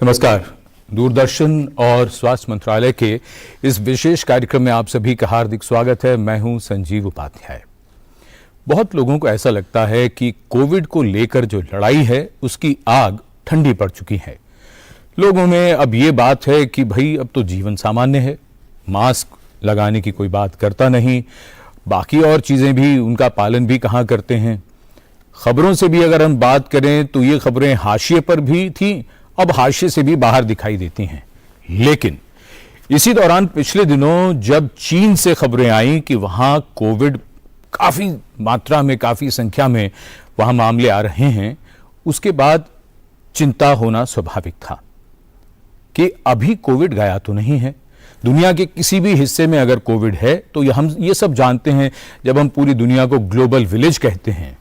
नमस्कार। दूरदर्शन और स्वास्थ्य मंत्रालय के इस विशेष कार्यक्रम में आप सभी का हार्दिक स्वागत है। मैं हूं संजीव उपाध्याय। बहुत लोगों को ऐसा लगता है कि कोविड को लेकर जो लड़ाई है उसकी आग ठंडी पड़ चुकी है। लोगों में अब ये बात है कि भाई अब तो जीवन सामान्य है, मास्क लगाने की कोई बात करता नहीं, बाकी और चीजें भी उनका पालन भी कहाँ करते हैं। खबरों से भी अगर हम बात करें तो ये खबरें हाशिए पर भी थीं, अब हाशिए से भी बाहर दिखाई देती हैं। लेकिन इसी दौरान पिछले दिनों जब चीन से खबरें आई कि वहां कोविड काफी मात्रा में, काफी संख्या में वहां मामले आ रहे हैं, उसके बाद चिंता होना स्वाभाविक था कि अभी कोविड गया तो नहीं है। दुनिया के किसी भी हिस्से में अगर कोविड है तो हम ये सब जानते हैं, जब हम पूरी दुनिया को ग्लोबल विलेज कहते हैं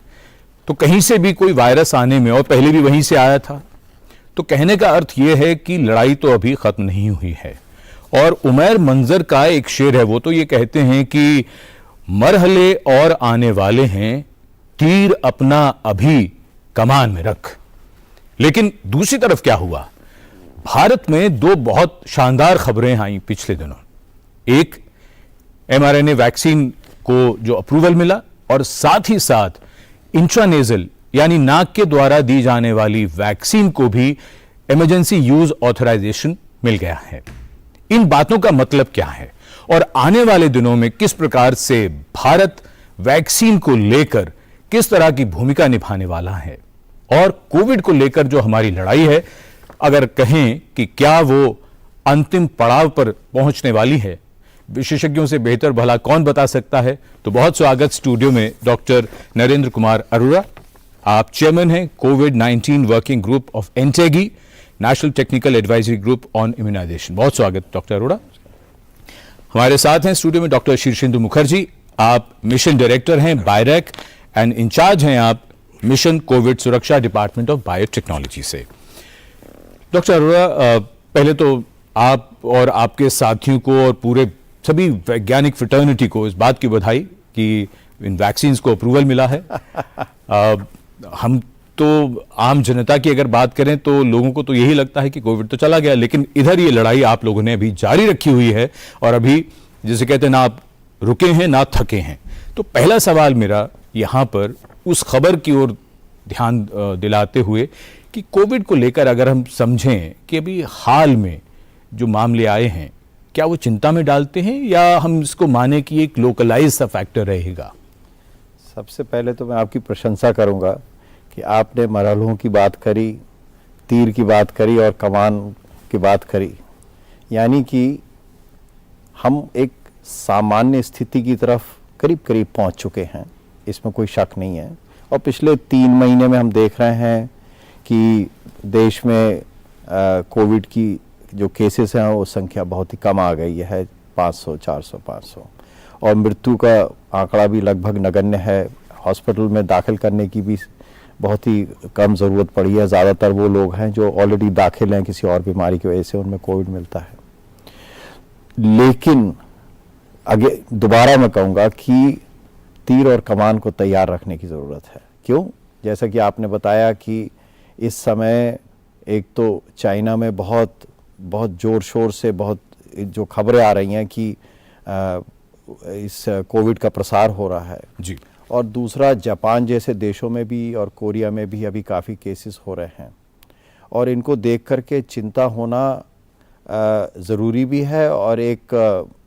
तो कहीं से भी कोई वायरस आने में, और पहले भी वहीं से आया था, तो कहने का अर्थ यह है कि लड़ाई तो अभी खत्म नहीं हुई है। और उमैर मंजर का एक शेर है, वो तो ये कहते हैं कि मरहले और आने वाले हैं, तीर अपना अभी कमान में रख। लेकिन दूसरी तरफ क्या हुआ? भारत में दो बहुत शानदार खबरें आई पिछले दिनों। एक, mRNA वैक्सीन को जो अप्रूवल मिला, और साथ ही साथ इंट्रानेजल यानी नाक के द्वारा दी जाने वाली वैक्सीन को भी इमरजेंसी यूज ऑथराइजेशन मिल गया है। इन बातों का मतलब क्या है और आने वाले दिनों में किस प्रकार से भारत वैक्सीन को लेकर किस तरह की भूमिका निभाने वाला है, और कोविड को लेकर जो हमारी लड़ाई है, अगर कहें कि क्या वो अंतिम पड़ाव पर पहुंचने वाली है, विशेषज्ञों से बेहतर भला कौन बता सकता है। तो बहुत स्वागत स्टूडियो में डॉक्टर नरेंद्र कुमार अरोड़ा। आप चेयरमैन हैं कोविड-19 working group of NTAGI, national technical advisory group on immunisation. बहुत स्वागत डॉक्टर अरोड़ा। हमारे साथ हैं स्टूडियो में डॉक्टर शीर्षेंदु मुखर्जी। आप मिशन डायरेक्टर हैं बायरैक एंड इंचार्ज हैं आप मिशन कोविड सुरक्षा डिपार्टमेंट ऑफ बायोटेक्नोलॉजी से। डॉक्टर अरोड़ा, पहले तो आप और आपके साथियों को और पूरे सभी वैज्ञानिक फ्रेटर्निटी को इस बात की बधाई कि इन वैक्सीन को अप्रूवल मिला है। हम तो आम जनता की अगर बात करें तो लोगों को तो यही लगता है कि कोविड तो चला गया, लेकिन इधर ये लड़ाई आप लोगों ने अभी जारी रखी हुई है, और अभी जिसे कहते हैं ना आप रुके हैं ना थके हैं। तो पहला सवाल मेरा यहां पर उस खबर की ओर ध्यान दिलाते हुए कि कोविड को लेकर अगर हम समझें कि अभी हाल में जो मामले आए हैं, क्या वो चिंता में डालते हैं या हम इसको माने कि एक लोकलाइज सा फैक्टर रहेगा? सबसे पहले तो मैं आपकी प्रशंसा करूंगा कि आपने मरहलों की बात करी, तीर की बात करी और कमान की बात करी। यानी कि हम एक सामान्य स्थिति की तरफ करीब करीब पहुंच चुके हैं, इसमें कोई शक नहीं है। और पिछले 3 महीने में हम देख रहे हैं कि देश में कोविड की जो केसेस हैं वो संख्या बहुत ही कम आ गई है, 500, 400, 500, और मृत्यु का आंकड़ा भी लगभग नगण्य है। हॉस्पिटल में दाखिल करने की भी बहुत ही कम ज़रूरत पड़ी है। ज़्यादातर वो लोग हैं जो ऑलरेडी दाखिल हैं किसी और बीमारी की वजह से, उनमें कोविड मिलता है। लेकिन आगे दोबारा मैं कहूँगा कि तीर और कमान को तैयार रखने की ज़रूरत है। क्यों? जैसा कि आपने बताया कि इस समय एक तो चाइना में बहुत ज़ोर शोर से बहुत जो खबरें आ रही हैं कि इस कोविड का प्रसार हो रहा है जी, और दूसरा जापान जैसे देशों में भी और कोरिया में भी अभी काफ़ी केसेस हो रहे हैं, और इनको देख करके चिंता होना ज़रूरी भी है और एक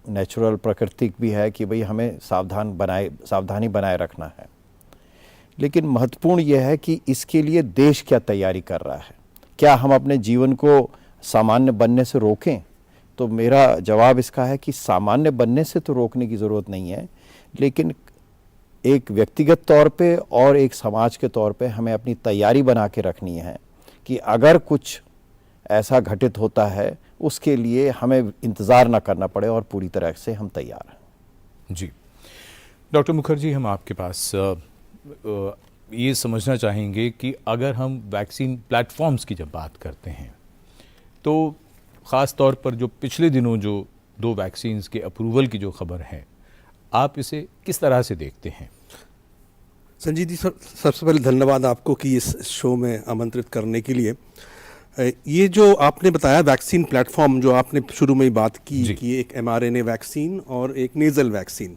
नेचुरल प्राकृतिक भी है कि भाई हमें सावधानी बनाए रखना है। लेकिन महत्वपूर्ण यह है कि इसके लिए देश क्या तैयारी कर रहा है। क्या हम अपने जीवन को सामान्य बनने से रोकें? तो मेरा जवाब इसका है कि सामान्य बनने से तो रोकने की ज़रूरत नहीं है, लेकिन एक व्यक्तिगत तौर पे और एक समाज के तौर पे हमें अपनी तैयारी बना के रखनी है कि अगर कुछ ऐसा घटित होता है उसके लिए हमें इंतज़ार ना करना पड़े और पूरी तरह से हम तैयार हैं। जी डॉक्टर मुखर्जी, हम आपके पास ये समझना चाहेंगे कि अगर हम वैक्सीन प्लेटफॉर्म्स की जब बात करते हैं तो ख़ास तौर पर जो पिछले दिनों जो 2 वैक्सीन्स के अप्रूवल की जो खबर है, आप इसे किस तरह से देखते हैं? संजीव जी, सबसे पहले धन्यवाद आपको कि इस शो में आमंत्रित करने के लिए। ये जो आपने बताया वैक्सीन प्लेटफॉर्म, जो आपने शुरू में ही बात की जी। कि एक mRNA वैक्सीन और एक नेजल वैक्सीन,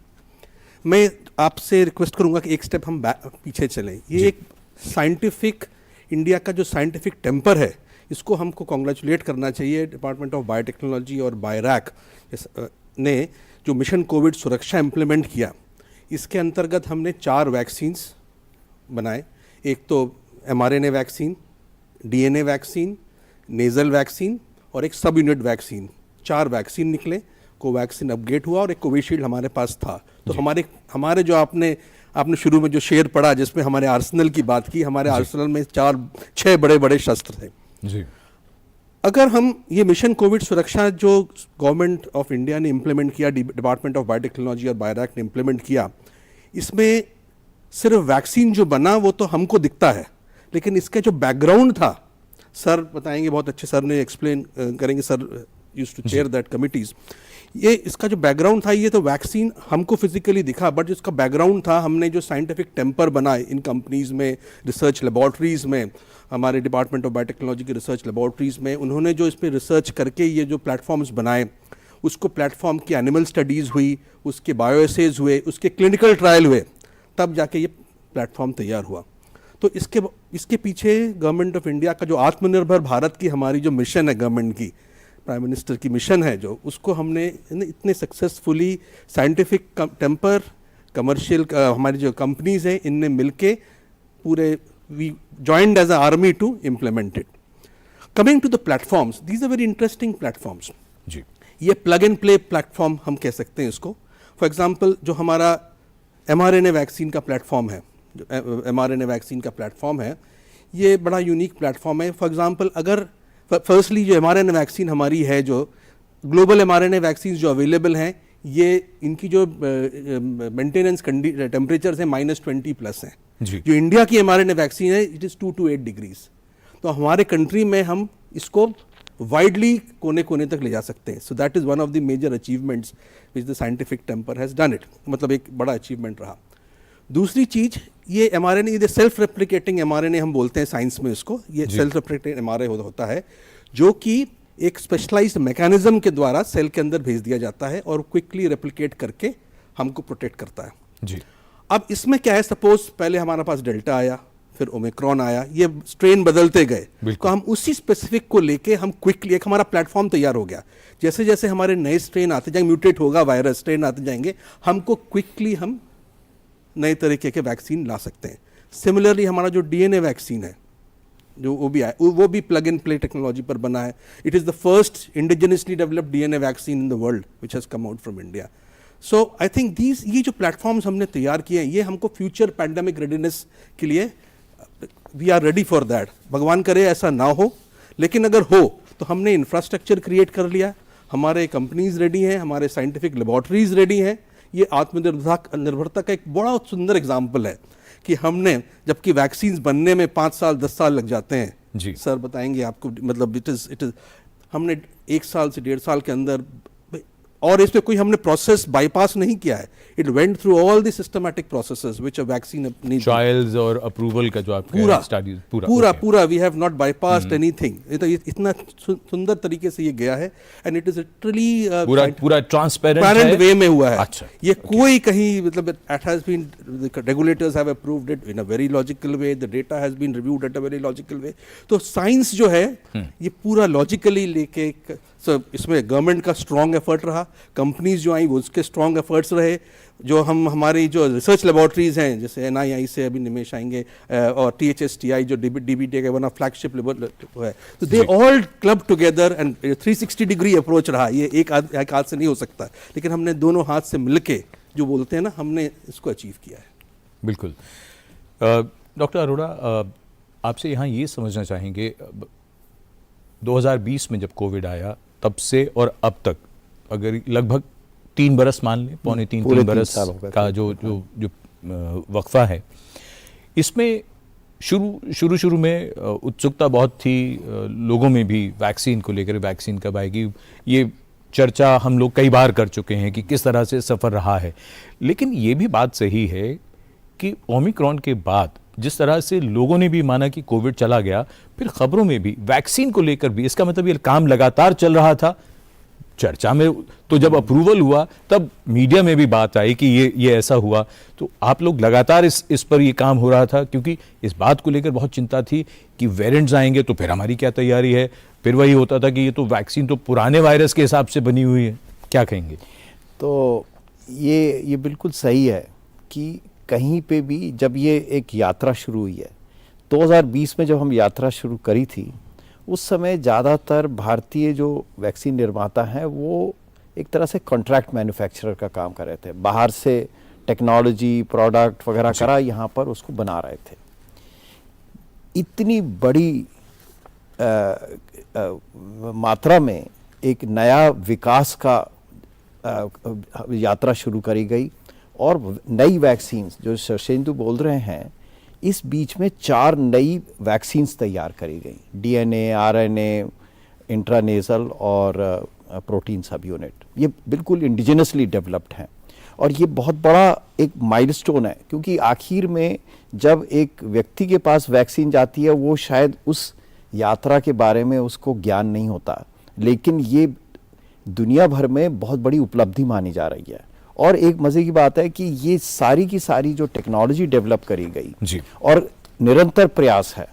मैं आपसे रिक्वेस्ट करूंगा कि एक स्टेप हम पीछे चलें। ये एक साइंटिफिक, इंडिया का जो साइंटिफिक टेम्पर है, इसको हमको कॉन्ग्रेचुलेट करना चाहिए। डिपार्टमेंट ऑफ बायोटेक्नोलॉजी और बायरैक ने जो मिशन कोविड सुरक्षा इम्प्लीमेंट किया, इसके अंतर्गत हमने 4 वैक्सीन्स बनाए। एक तो mRNA vaccine, DNA vaccine, nasal vaccine और एक सब यूनिट वैक्सीन, 4 वैक्सीन निकले। कोवैक्सीन अपग्रेड हुआ और एक कोविशील्ड हमारे पास था। तो हमारे जो आपने शुरू में जो शेर पढ़ा जिसमें हमारे आर्सेनल की बात की, हमारे आर्सेनल में 6 बड़े बड़े शस्त्र थे। जी। अगर हम ये मिशन कोविड सुरक्षा जो गवर्नमेंट ऑफ इंडिया ने इम्प्लीमेंट किया, डिपार्टमेंट ऑफ बायोटेक्नोलॉजी और बायरैक ने इम्प्लीमेंट किया, इसमें सिर्फ वैक्सीन जो बना वो तो हमको दिखता है, लेकिन इसका जो बैकग्राउंड था, सर बताएंगे, बहुत अच्छे सर ने एक्सप्लेन करेंगे, sir used to chair that committees. ये इसका जो बैकग्राउंड था, ये तो वैक्सीन हमको फिजिकली दिखा, बट जिसका बैकग्राउंड था, हमने जो साइंटिफिक टेम्पर बनाए इन कंपनीज में, रिसर्च लेबॉर्ट्रीज में, हमारे डिपार्टमेंट ऑफ बायोटेक्नोलॉजी की रिसर्च लेबॉर्ट्रीज में, उन्होंने जो इस पर रिसर्च करके ये जो प्लेटफॉर्म्स बनाए, उसको प्लेटफॉर्म की एनिमल स्टडीज़ हुई, उसके बायोएसेज हुए, उसके क्लिनिकल ट्रायल हुए, तब जाके ये प्लेटफॉर्म तैयार हुआ। तो इसके पीछे गवर्नमेंट ऑफ इंडिया का जो आत्मनिर्भर भारत की हमारी जो मिशन है, गवर्नमेंट की, प्राइम मिनिस्टर की मिशन है, जो उसको हमने इतने सक्सेसफुली साइंटिफिक टेम्पर, कमर्शियल हमारी जो कंपनीज हैं, इनने मिलके पूरे we joined as a army to implement it. Coming to the platforms, these are very interesting platforms. जी। ये प्लग एंड प्ले प्लेटफॉर्म हम कह सकते हैं इसको। फॉर एग्जांपल, जो हमारा mRNA वैक्सीन का प्लेटफॉर्म है, ये बड़ा यूनिक प्लेटफॉर्म है। फॉर एग्जांपल, अगर फर्स्टली जो mRNA वैक्सीन हमारी है, जो ग्लोबल mRNA वैक्सीन जो अवेलेबल हैं, ये इनकी जो मेंटेनेंस टेम्परेचर है -20+ हैं। जो इंडिया की mRNA वैक्सीन है, इट इज़ 2 to 8 डिग्रीज। तो हमारे कंट्री में हम इसको वाइडली कोने कोने तक ले जा सकते हैं। So that is one of the major achievements which the scientific temper has done it, मतलब एक बड़ा अचीवमेंट रहा। दूसरी चीज़, ये mRNA, ये सेल्फ रेप्लिकेटिंग mRNA हम बोलते हैं साइंस में इसको, ये सेल्फ रेप्लिकेटिंग mRNA होता है, जो कि एक स्पेशलाइज्ड मैकेनिज्म के द्वारा सेल के अंदर भेज दिया जाता है और क्विकली रेप्लिकेट करके हमको प्रोटेक्ट करता है। जी। अब इसमें क्या है, सपोज पहले हमारे पास डेल्टा आया, फिर ओमिक्रॉन आया, ये स्ट्रेन बदलते गए, तो हम उसी स्पेसिफिक को लेके हम क्विकली, एक हमारा प्लेटफॉर्म तैयार हो गया। जैसे जैसे हमारे नए स्ट्रेन आते जाएंगे, म्यूटेट होगा वायरस, स्ट्रेन आते जाएंगे, हमको क्विकली हम नए तरीके के वैक्सीन ला सकते हैं। सिमिलरली हमारा जो DNA वैक्सीन है, जो वो भी प्लग एंड प्ले टेक्नोलॉजी पर बना है। It is the first indigenously developed DNA vaccine in the world which has come out from India. So I think ये जो प्लेटफॉर्म्स हमने तैयार किए हैं, ये हमको फ्यूचर पैंडेमिक रेडीनेस के लिए, we are ready for that. भगवान करे ऐसा ना हो, लेकिन अगर हो तो हमने इंफ्रास्ट्रक्चर क्रिएट कर लिया, हमारे कंपनीज रेडी हैं, हमारे साइंटिफिक लेबॉर्ट्रीज रेडी हैं। ये आत्मनिर्भरता का एक बड़ा सुंदर एग्जाम्पल है कि हमने, जबकि वैक्सीन बनने में 5 साल 10 साल लग जाते हैं, जी। सर बताएंगे आपको, मतलब इट इज़ हमने 1 साल से 1.5 साल के अंदर, और इसमें कोई हमने प्रोसेस बाईपास नहीं किया है। It went through all the systematic processes which a vaccine needs, trials और अप्रूवल का जो आपका स्टडीज पूरा we have not bypassed anything. ये तो इतना सुंदर तरीके से ये गया है, एंड इट इज लिटरली पूरा ट्रांसपेरेंट वे में हुआ है। अच्छा, ये कोई कहीं, मतलब it has been, regulators have approved it in a very logical way, the data has been reviewed eight a very logical वे। तो साइंस जो है ये पूरा लॉजिकली लेके, इसमें गवर्नमेंट का स्ट्रॉन्ग एफर्ट रहा, कंपनीज जो आई वो उसके स्ट्रॉन्ग एफर्ट्स रहे, जो हमारी जो रिसर्च लेबॉर्ट्रीज हैं, जैसे NII से अभी निमेश आएंगे, और THSTI जो DBT का वन ऑफ फ्लैगशिप है, तो they all club together and 360 degree approach रहा। ये एक हाथ से नहीं हो सकता, लेकिन हमने दोनों हाथ से मिलके, जो बोलते हैं ना, हमने इसको अचीव किया है। बिल्कुल। डॉक्टर अरोड़ा, आपसे यहाँ ये समझना चाहेंगे, 2020 में जब कोविड आया, तब से और अब तक अगर लगभग 3 बरस मान लें, पौने 3 बरस का जो वक्फा है, इसमें शुरू में उत्सुकता बहुत थी लोगों में भी वैक्सीन को लेकर, वैक्सीन कब आएगी, ये चर्चा हम लोग कई बार कर चुके हैं कि किस तरह से सफ़र रहा है। लेकिन ये भी बात सही है कि ओमिक्रॉन के बाद जिस तरह से लोगों ने भी माना कि कोविड चला गया, फिर खबरों में भी वैक्सीन को लेकर भी, इसका मतलब ये काम लगातार चल रहा था। चर्चा में तो जब अप्रूवल हुआ तब मीडिया में भी बात आई कि ये ऐसा हुआ, तो आप लोग लगातार इस पर ये काम हो रहा था, क्योंकि इस बात को लेकर बहुत चिंता थी कि वेरिएंट्स आएंगे तो फिर हमारी क्या तैयारी है। फिर वही होता था कि ये तो वैक्सीन तो पुराने वायरस के हिसाब से बनी हुई है। क्या कहेंगे? तो ये बिल्कुल सही है कि कहीं पे भी जब ये एक यात्रा शुरू हुई है, 2020 में जब हम यात्रा शुरू करी थी, उस समय ज़्यादातर भारतीय जो वैक्सीन निर्माता हैं वो एक तरह से कॉन्ट्रैक्ट मैन्युफैक्चरर का काम कर रहे थे। बाहर से टेक्नोलॉजी प्रोडक्ट वगैरह करा, यहाँ पर उसको बना रहे थे। इतनी बड़ी मात्रा में एक नया विकास का यात्रा शुरू करी गई और नई वैक्सीन्स जो शर्षेंदु बोल रहे हैं, इस बीच में 4 नई वैक्सीन्स तैयार करी गई, डीएनए, आरएनए, इंट्रानेजल और प्रोटीन सब यूनिट। ये बिल्कुल इंडिजिनसली डेवलप्ड हैं और ये बहुत बड़ा एक माइलस्टोन है, क्योंकि आखिर में जब एक व्यक्ति के पास वैक्सीन जाती है वो शायद उस यात्रा के बारे में उसको ज्ञान नहीं होता, लेकिन ये दुनिया भर में बहुत बड़ी उपलब्धि मानी जा रही है। और एक मजे की बात है कि ये सारी की सारी जो टेक्नोलॉजी डेवलप करी गई जी, और निरंतर प्रयास है,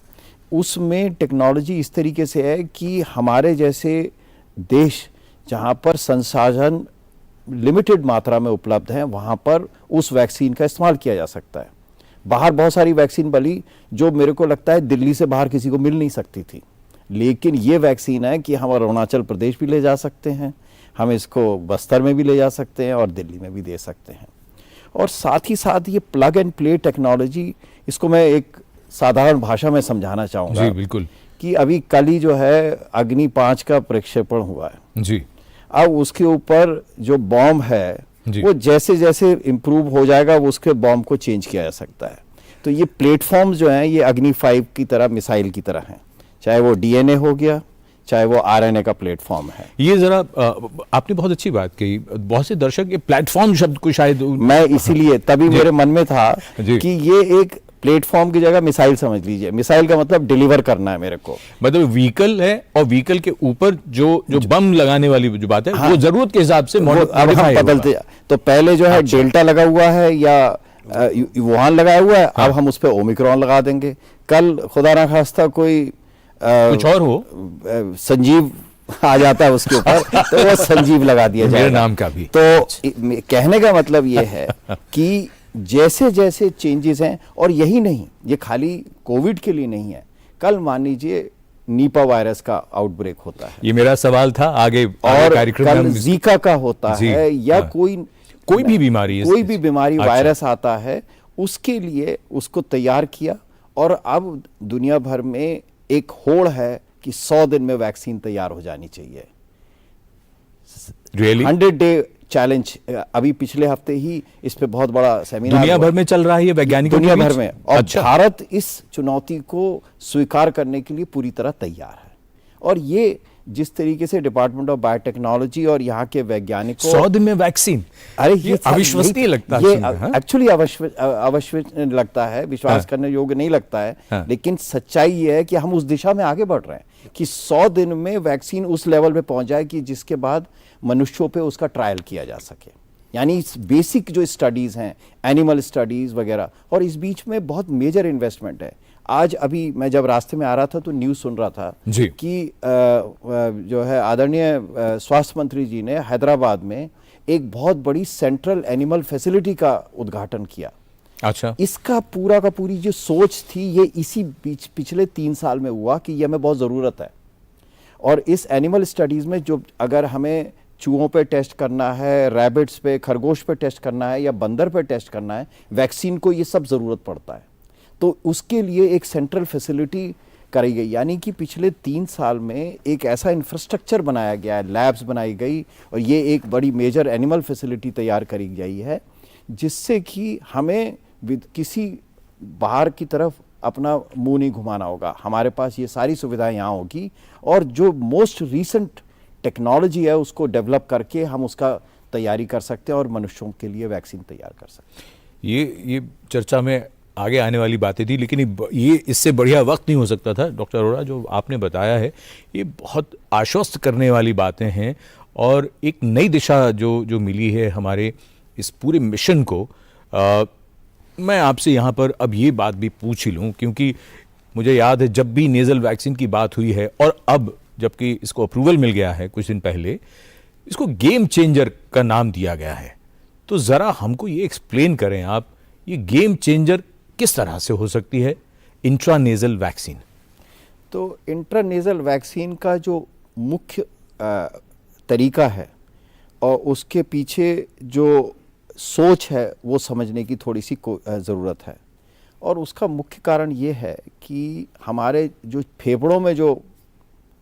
उसमें टेक्नोलॉजी इस तरीके से है कि हमारे जैसे देश जहाँ पर संसाधन लिमिटेड मात्रा में उपलब्ध हैं, वहाँ पर उस वैक्सीन का इस्तेमाल किया जा सकता है। बाहर बहुत सारी वैक्सीन बनी जो मेरे को लगता है दिल्ली से बाहर किसी को मिल नहीं सकती थी, लेकिन ये वैक्सीन है कि हम अरुणाचल प्रदेश भी ले जा सकते हैं, हम इसको बस्तर में भी ले जा सकते हैं और दिल्ली में भी दे सकते हैं। और साथ ही साथ ये प्लग एंड प्ले टेक्नोलॉजी, इसको मैं एक साधारण भाषा में समझाना चाहूँगा। जी बिल्कुल। कि अभी कल ही जो है अग्नि 5 का प्रक्षेपण हुआ है जी। अब उसके ऊपर जो बॉम्ब है वो जैसे जैसे इम्प्रूव हो जाएगा वो उसके बॉम्ब को चेंज किया जा सकता है। तो ये प्लेटफॉर्म जो हैं ये अग्नि 5 की तरह मिसाइल की तरह हैं, चाहे वो डीएनए हो गया चाहे वो आरएनए का प्लेटफॉर्म है। ये जरा आपने बहुत अच्छी बात कही, बहुत से दर्शक ये प्लेटफॉर्म शब्द को शायद मैं इसीलिए तभी मेरे मन में था कि ये एक प्लेटफॉर्म की जगह मिसाइल समझ लीजिए। मिसाइल का मतलब डिलीवर करना है मेरे को, मतलब व्हीकल है और व्हीकल के ऊपर जो बम लगाने वाली जो बात है, हाँ, वो जरूरत के हिसाब से अब हम बदलते। तो पहले जो है डेल्टा लगा हुआ है या वुहान लगाया हुआ है, हाँ, अब हम उस पर ओमिक्रॉन लगा देंगे। कल खुदा ना खास्ता कोई कुछ और हो, संजीव आ जाता है उसके ऊपर तो वो संजीव लगा दिया जाएगा, मेरे नाम का भी। तो कहने का मतलब ये है कि जैसे जैसे चेंजेस हैं, और यही नहीं, ये खाली कोविड के लिए नहीं है, कल मान लीजिए नीपा वायरस का आउटब्रेक होता है, ये मेरा सवाल था आगे और कार्यक्रम कल जीका का होता है या हाँ, कोई भी बीमारी, कोई भी बीमारी वायरस आता है, उसके लिए उसको तैयार किया। और अब दुनिया भर में एक होड़ है कि 100 दिन में वैक्सीन तैयार हो जानी चाहिए। Really? 100 डे चैलेंज अभी पिछले हफ्ते ही इस पे बहुत बड़ा सेमिनार दुनिया भर में चल रहा है, ये वैज्ञानिकों दुनिया भर में, और अच्छा। भारत इस चुनौती को स्वीकार करने के लिए पूरी तरह तैयार है। और ये जिस तरीके से डिपार्टमेंट ऑफ बायोटेक्नोलॉजी और यहाँ के वैज्ञानिकों 100 दिन में वैक्सीन, अरे ये अविश्वसनीय लगता है, ये एक्चुअली अविश्वसनीय लगता है, विश्वास करने योग्य नहीं लगता है, लेकिन सच्चाई ये है कि हम उस दिशा में आगे बढ़ रहे हैं कि 100 दिन में वैक्सीन उस लेवल पे पहुंच जाए कि जिसके बाद मनुष्यों पे उसका ट्रायल किया जा सके। यानी बेसिक जो स्टडीज हैं, एनिमल स्टडीज वगैरह, और इस बीच में बहुत मेजर इन्वेस्टमेंट है। आज अभी मैं जब रास्ते में आ रहा था तो न्यूज़ सुन रहा था कि जो है आदरणीय स्वास्थ्य मंत्री जी ने हैदराबाद में एक बहुत बड़ी सेंट्रल एनिमल फैसिलिटी का उद्घाटन किया। अच्छा, इसका पूरा का पूरी जो सोच थी ये इसी बीच पिछले 3 साल में हुआ कि ये हमें बहुत ज़रूरत है। और इस एनिमल स्टडीज़ में जो अगर हमें चूहों पे टेस्ट करना है, रैबिट्स पे, खरगोश पे टेस्ट करना है या बंदर पे टेस्ट करना है, वैक्सीन को ये सब ज़रूरत पड़ता है। तो उसके लिए एक सेंट्रल फैसिलिटी करी गई, यानी कि पिछले 3 साल में एक ऐसा इंफ्रास्ट्रक्चर बनाया गया है, लैब्स बनाई गई और ये एक बड़ी मेजर एनिमल फैसिलिटी तैयार करी गई है, जिससे कि हमें किसी बाहर की तरफ अपना मुंह नहीं घुमाना होगा। हमारे पास ये सारी सुविधाएं यहाँ होगी और जो मोस्ट रीसेंट टेक्नोलॉजी है उसको डेवलप करके हम उसका तैयारी कर सकते हैं और मनुष्यों के लिए वैक्सीन तैयार कर सकते हैं। ये चर्चा में आगे आने वाली बातें थी, लेकिन ये इससे बढ़िया वक्त नहीं हो सकता था। डॉक्टर अरोड़ा, जो आपने बताया है ये बहुत आश्वस्त करने वाली बातें हैं और एक नई दिशा जो मिली है हमारे इस पूरे मिशन को। मैं आपसे यहाँ पर अब ये बात भी पूछ ही लूँ, क्योंकि मुझे याद है जब भी नेज़ल वैक्सीन की बात हुई है और अब जबकि इसको अप्रूवल मिल गया है कुछ दिन पहले, इसको गेम चेंजर का नाम दिया गया है। तो ज़रा हमको ये एक्सप्लेन करें आप, ये गेम चेंजर किस तरह से हो सकती है इंट्रानेज़ल वैक्सीन? तो इंट्रानेज़ल वैक्सीन का जो मुख्य तरीका है और उसके पीछे जो सोच है वो समझने की थोड़ी सी ज़रूरत है। और उसका मुख्य कारण ये है कि हमारे जो फेफड़ों में जो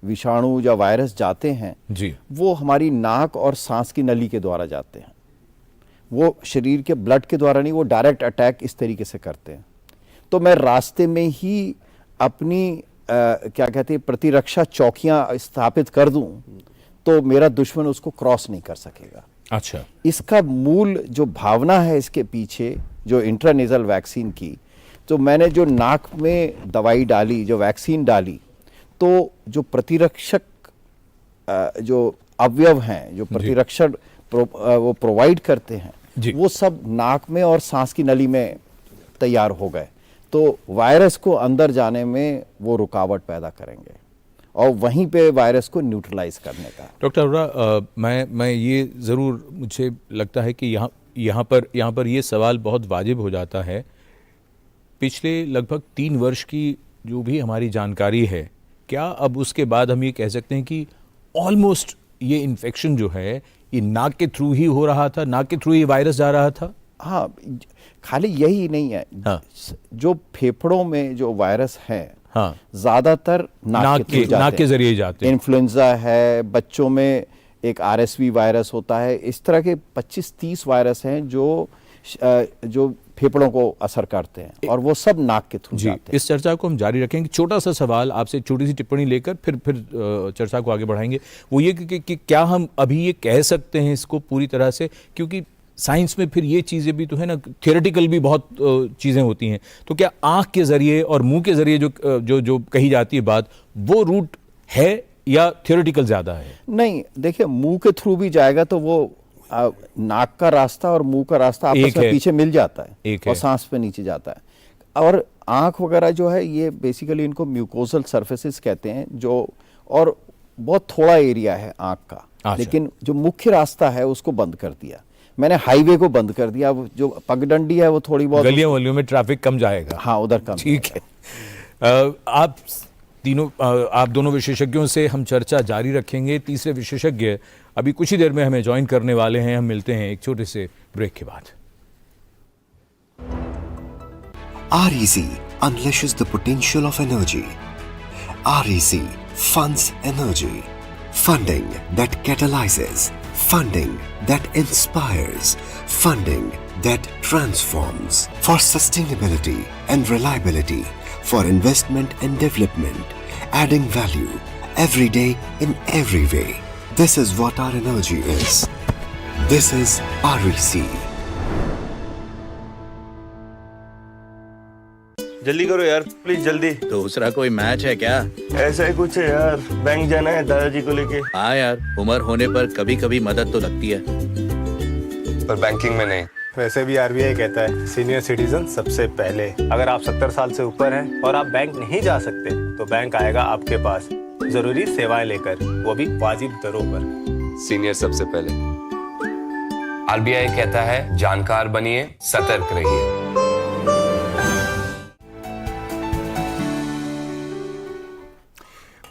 विषाणु या वायरस जाते हैं जी, वो हमारी नाक और सांस की नली के द्वारा जाते हैं। वो शरीर के ब्लड के द्वारा नहीं, वो डायरेक्ट अटैक इस तरीके से करते हैं। तो मैं रास्ते में ही अपनी क्या कहते हैं प्रतिरक्षा चौकियां स्थापित कर दूं तो मेरा दुश्मन उसको क्रॉस नहीं कर सकेगा। अच्छा, इसका मूल जो भावना है इसके पीछे जो इंट्रानेज़ल वैक्सीन की, तो मैंने जो नाक में दवाई डाली, जो वैक्सीन डाली, तो जो प्रतिरक्षक जो अवयव हैं, जो प्रतिरक्षण वो प्रोवाइड करते हैं, वो सब नाक में और सांस की नली में तैयार हो गए। तो वायरस को अंदर जाने में वो रुकावट पैदा करेंगे और वहीं पे वायरस को न्यूट्रलाइज करने का। डॉक्टर अरोड़ा, मैं ये ज़रूर, मुझे लगता है कि यहाँ पर ये सवाल बहुत वाजिब हो जाता है। पिछले लगभग 3 वर्ष की जो भी हमारी जानकारी है, क्या अब उसके बाद हम ये कह सकते हैं कि ऑलमोस्ट ये इन्फेक्शन जो है ये नाक के थ्रू ही हो रहा था, नाक के थ्रू ही वायरस जा रहा था? हाँ, खाली यही नहीं है। हाँ। जो फेफड़ों में जो वायरस है, हाँ, ज्यादातर नाक के जरिए जाते हैं। इन्फ्लुएंजा है, बच्चों में एक आरएसवी वायरस होता है, इस तरह के 25-30 वायरस हैं जो फेफड़ों को असर करते हैं और वो सब नाक के थ्रू जाते हैं। इस चर्चा को हम जारी रखेंगे। छोटा सा सवाल आपसे, छोटी सी टिप्पणी लेकर फिर चर्चा को आगे बढ़ाएंगे। वो ये कि क्या हम अभी ये कह सकते हैं इसको पूरी तरह से, क्योंकि साइंस में फिर ये चीज़ें भी तो है ना, थियोरेटिकल भी बहुत चीज़ें होती हैं, तो क्या आँख के ज़रिए और मुंह के ज़रिए जो कही जाती है बात, वो रूट है या थियोरेटिकल ज़्यादा है? नहीं, देखिए, मुंह के थ्रू भी जाएगा तो वो नाक का रास्ता और मुंह का रास्ता आपस में पीछे मिल जाता है और सांस पे नीचे जाता है। और आँख वगैरह जो है ये बेसिकली इनको म्यूकोसल सर्फेसिस कहते हैं, जो और बहुत थोड़ा एरिया है आँख का, लेकिन जो मुख्य रास्ता है उसको बंद कर दिया मैंने, हाईवे को बंद कर दिया। जो पगडंडी है वो थोड़ी बहुत, गलियों वलियों में ट्रैफिक कम जाएगा। हाँ, उधर कम। ठीक है। आप दोनों विशेषज्ञों से हम चर्चा जारी रखेंगे। तीसरे विशेषज्ञ अभी कुछ ही देर में हमें ज्वाइन करने वाले हैं। हम मिलते हैं एक छोटे से ब्रेक के बाद। REC unleashes the potential of energy. REC funds energy. Funding that catalyzes. Funding that inspires. Funding that transforms. For sustainability and reliability. For investment and development. Adding value. Every day in every way. This is what our energy is. This is REC. जल्दी करो यार, please जल्दी। दूसरा कोई match है क्या? ऐसा ही कुछ है यार, बैंक जाना है दादाजी को लेके। हाँ यार, उम्र होने पर कभी कभी मदद तो लगती है, पर बैंकिंग में नहीं। वैसे भी RBI कहता है सीनियर सिटीजन सबसे पहले। अगर आप 70 साल से ऊपर हैं और आप बैंक नहीं जा सकते तो बैंक आएगा आपके पास जरूरी सेवाएं लेकर, वो भी वाजिब दरों पर। सीनियर सबसे पहले। RBI कहता है जानकार बनिए, सतर्क रहिए।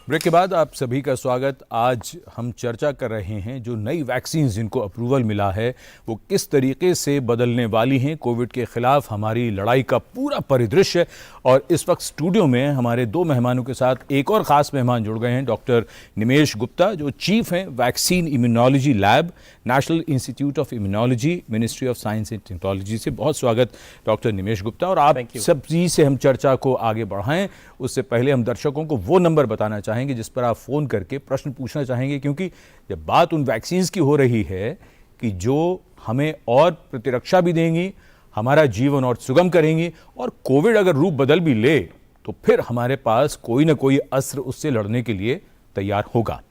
ब्रेक के बाद आप सभी का स्वागत। आज हम चर्चा कर रहे हैं जो नई वैक्सीन जिनको अप्रूवल मिला है वो किस तरीके से बदलने वाली हैं कोविड के खिलाफ हमारी लड़ाई का पूरा परिदृश्य। और इस वक्त स्टूडियो में हमारे 2 मेहमानों के साथ एक और ख़ास मेहमान जुड़ गए हैं, डॉक्टर निमेश गुप्ता जो चीफ हैं vaccine immunology lab, national institute of immunology, ministry of science and technology से। बहुत स्वागत डॉक्टर निमेश गुप्ता। और आप सब्जी से हम चर्चा को आगे बढ़ाएं उससे पहले हम दर्शकों को वो नंबर बताना चाहेंगे जिस पर आप फ़ोन करके प्रश्न पूछना चाहेंगे, क्योंकि जब बात उन वैक्सीन्स की हो रही है कि जो हमें और प्रतिरक्षा भी देंगी, हमारा जीवन और सुगम करेंगी और कोविड अगर रूप बदल भी ले तो फिर हमारे पास कोई ना कोई अस्त्र उससे लड़ने के लिए तैयार होगा।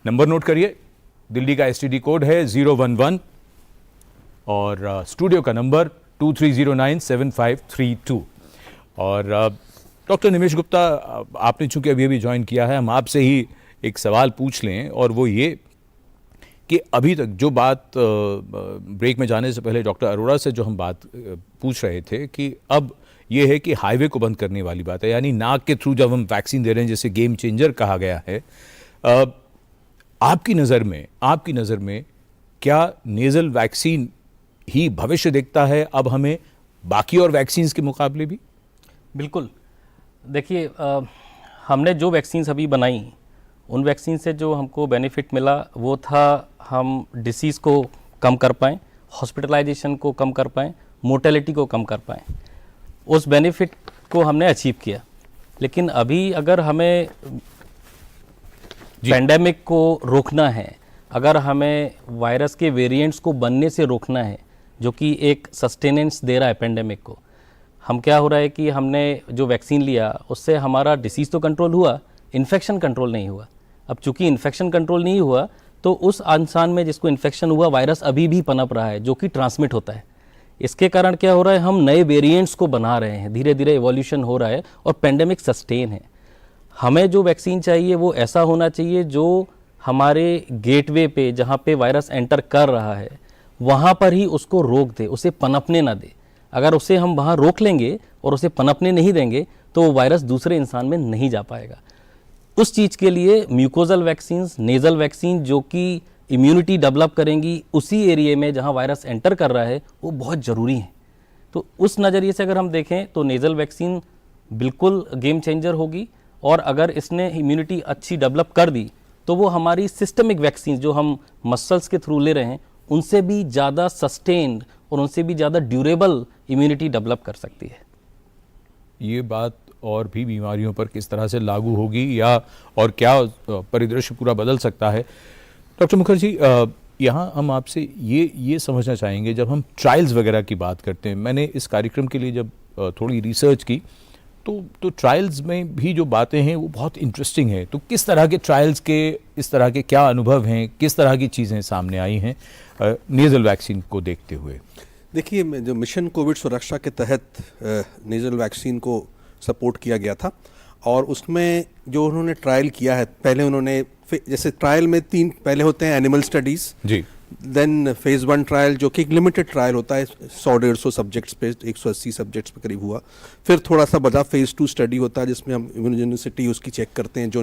नंबर नोट करिए, दिल्ली का एसटीडी कोड है 011 और स्टूडियो का नंबर 23097532। और डॉक्टर निमेश गुप्ता, आपने चूंकि अभी अभी ज्वाइन किया है, हम आपसे ही एक सवाल पूछ लें और वो ये कि अभी तक जो बात ब्रेक में जाने से पहले डॉक्टर अरोड़ा से जो हम बात पूछ रहे थे कि अब ये है कि हाईवे को बंद करने वाली बात है, यानी नाक के थ्रू जब हम वैक्सीन दे रहे हैं, जैसे गेम चेंजर कहा गया है, आपकी नज़र में क्या नेज़ल वैक्सीन ही भविष्य देखता है अब हमें बाकी और वैक्सीन के मुकाबले भी? बिल्कुल। देखिए, हमने जो वैक्सीन्स अभी बनाई, उन वैक्सीन से जो हमको बेनिफिट मिला वो था हम डिसीज़ को कम कर पाएँ, हॉस्पिटलाइजेशन को कम कर पाएँ, मोर्टेलिटी को कम कर पाएँ। उस बेनिफिट को हमने अचीव किया। लेकिन अभी अगर हमें पेंडेमिक को रोकना है, अगर हमें वायरस के वेरिएंट्स को बनने से रोकना है, जो कि एक सस्टेनेंस दे रहा है पेंडेमिक को, हम क्या हो रहा है कि हमने जो वैक्सीन लिया उससे हमारा डिसीज़ तो कंट्रोल हुआ, इन्फेक्शन कंट्रोल नहीं हुआ। अब चूंकि इन्फेक्शन कंट्रोल नहीं हुआ तो उस इंसान में जिसको इन्फेक्शन हुआ, वायरस अभी भी पनप रहा है जो कि ट्रांसमिट होता है। इसके कारण क्या हो रहा है, हम नए वेरिएंट्स को बना रहे हैं, धीरे धीरे एवोल्यूशन हो रहा है और पेंडेमिक सस्टेन है। हमें जो वैक्सीन चाहिए वो ऐसा होना चाहिए जो हमारे गेटवे पे, जहाँ पे वायरस एंटर कर रहा है, वहाँ पर ही उसको रोक दे, उसे पनपने ना दे। अगर उसे हम वहाँ रोक लेंगे और उसे पनपने नहीं देंगे तो वो वायरस दूसरे इंसान में नहीं जा पाएगा। उस चीज़ के लिए म्यूकोजल वैक्सीन्स, नेज़ल वैक्सीन जो कि इम्यूनिटी डेवलप करेंगी उसी एरिया में जहाँ वायरस एंटर कर रहा है, वो बहुत ज़रूरी है। तो उस नज़रिए से अगर हम देखें तो नेज़ल वैक्सीन बिल्कुल गेम चेंजर होगी और अगर इसने इम्यूनिटी अच्छी डेवलप कर दी तो वो हमारी सिस्टमिक वैक्सीन जो हम मसल्स के थ्रू ले रहे हैं उनसे भी ज़्यादा सस्टेन्ड और उनसे भी ज़्यादा ड्यूरेबल इम्यूनिटी डेवलप कर सकती है। ये बात और भी बीमारियों पर किस तरह से लागू होगी या और क्या परिदृश्य पूरा बदल सकता है? डॉक्टर मुखर्जी, यहाँ हम आपसे ये समझना चाहेंगे, जब हम ट्रायल्स वगैरह की बात करते हैं, मैंने इस कार्यक्रम के लिए जब थोड़ी रिसर्च की तो ट्रायल्स में भी जो बातें हैं वो बहुत इंटरेस्टिंग है। तो किस तरह के ट्रायल्स के, इस तरह के क्या अनुभव हैं, किस तरह की चीज़ें सामने आई हैं नेज़ल वैक्सीन को देखते हुए? देखिए, जो मिशन कोविड सुरक्षा के तहत नेज़ल वैक्सीन को सपोर्ट किया गया था और उसमें जो उन्होंने ट्रायल किया है, पहले उन्होंने जैसे ट्रायल में 3 पहले होते हैं एनिमल स्टडीज़ जी, देन फेज़ 1 ट्रायल जो कि एक लिमिटेड ट्रायल होता है 100-150 सब्जेक्ट्स पे, 180 सब्जेक्ट्स पे करीब हुआ। फिर थोड़ा सा बड़ा फेज़ 2 स्टडी होता है जिसमें हम इम्यूनोजेनिसिटी उसकी चेक करते हैं, जो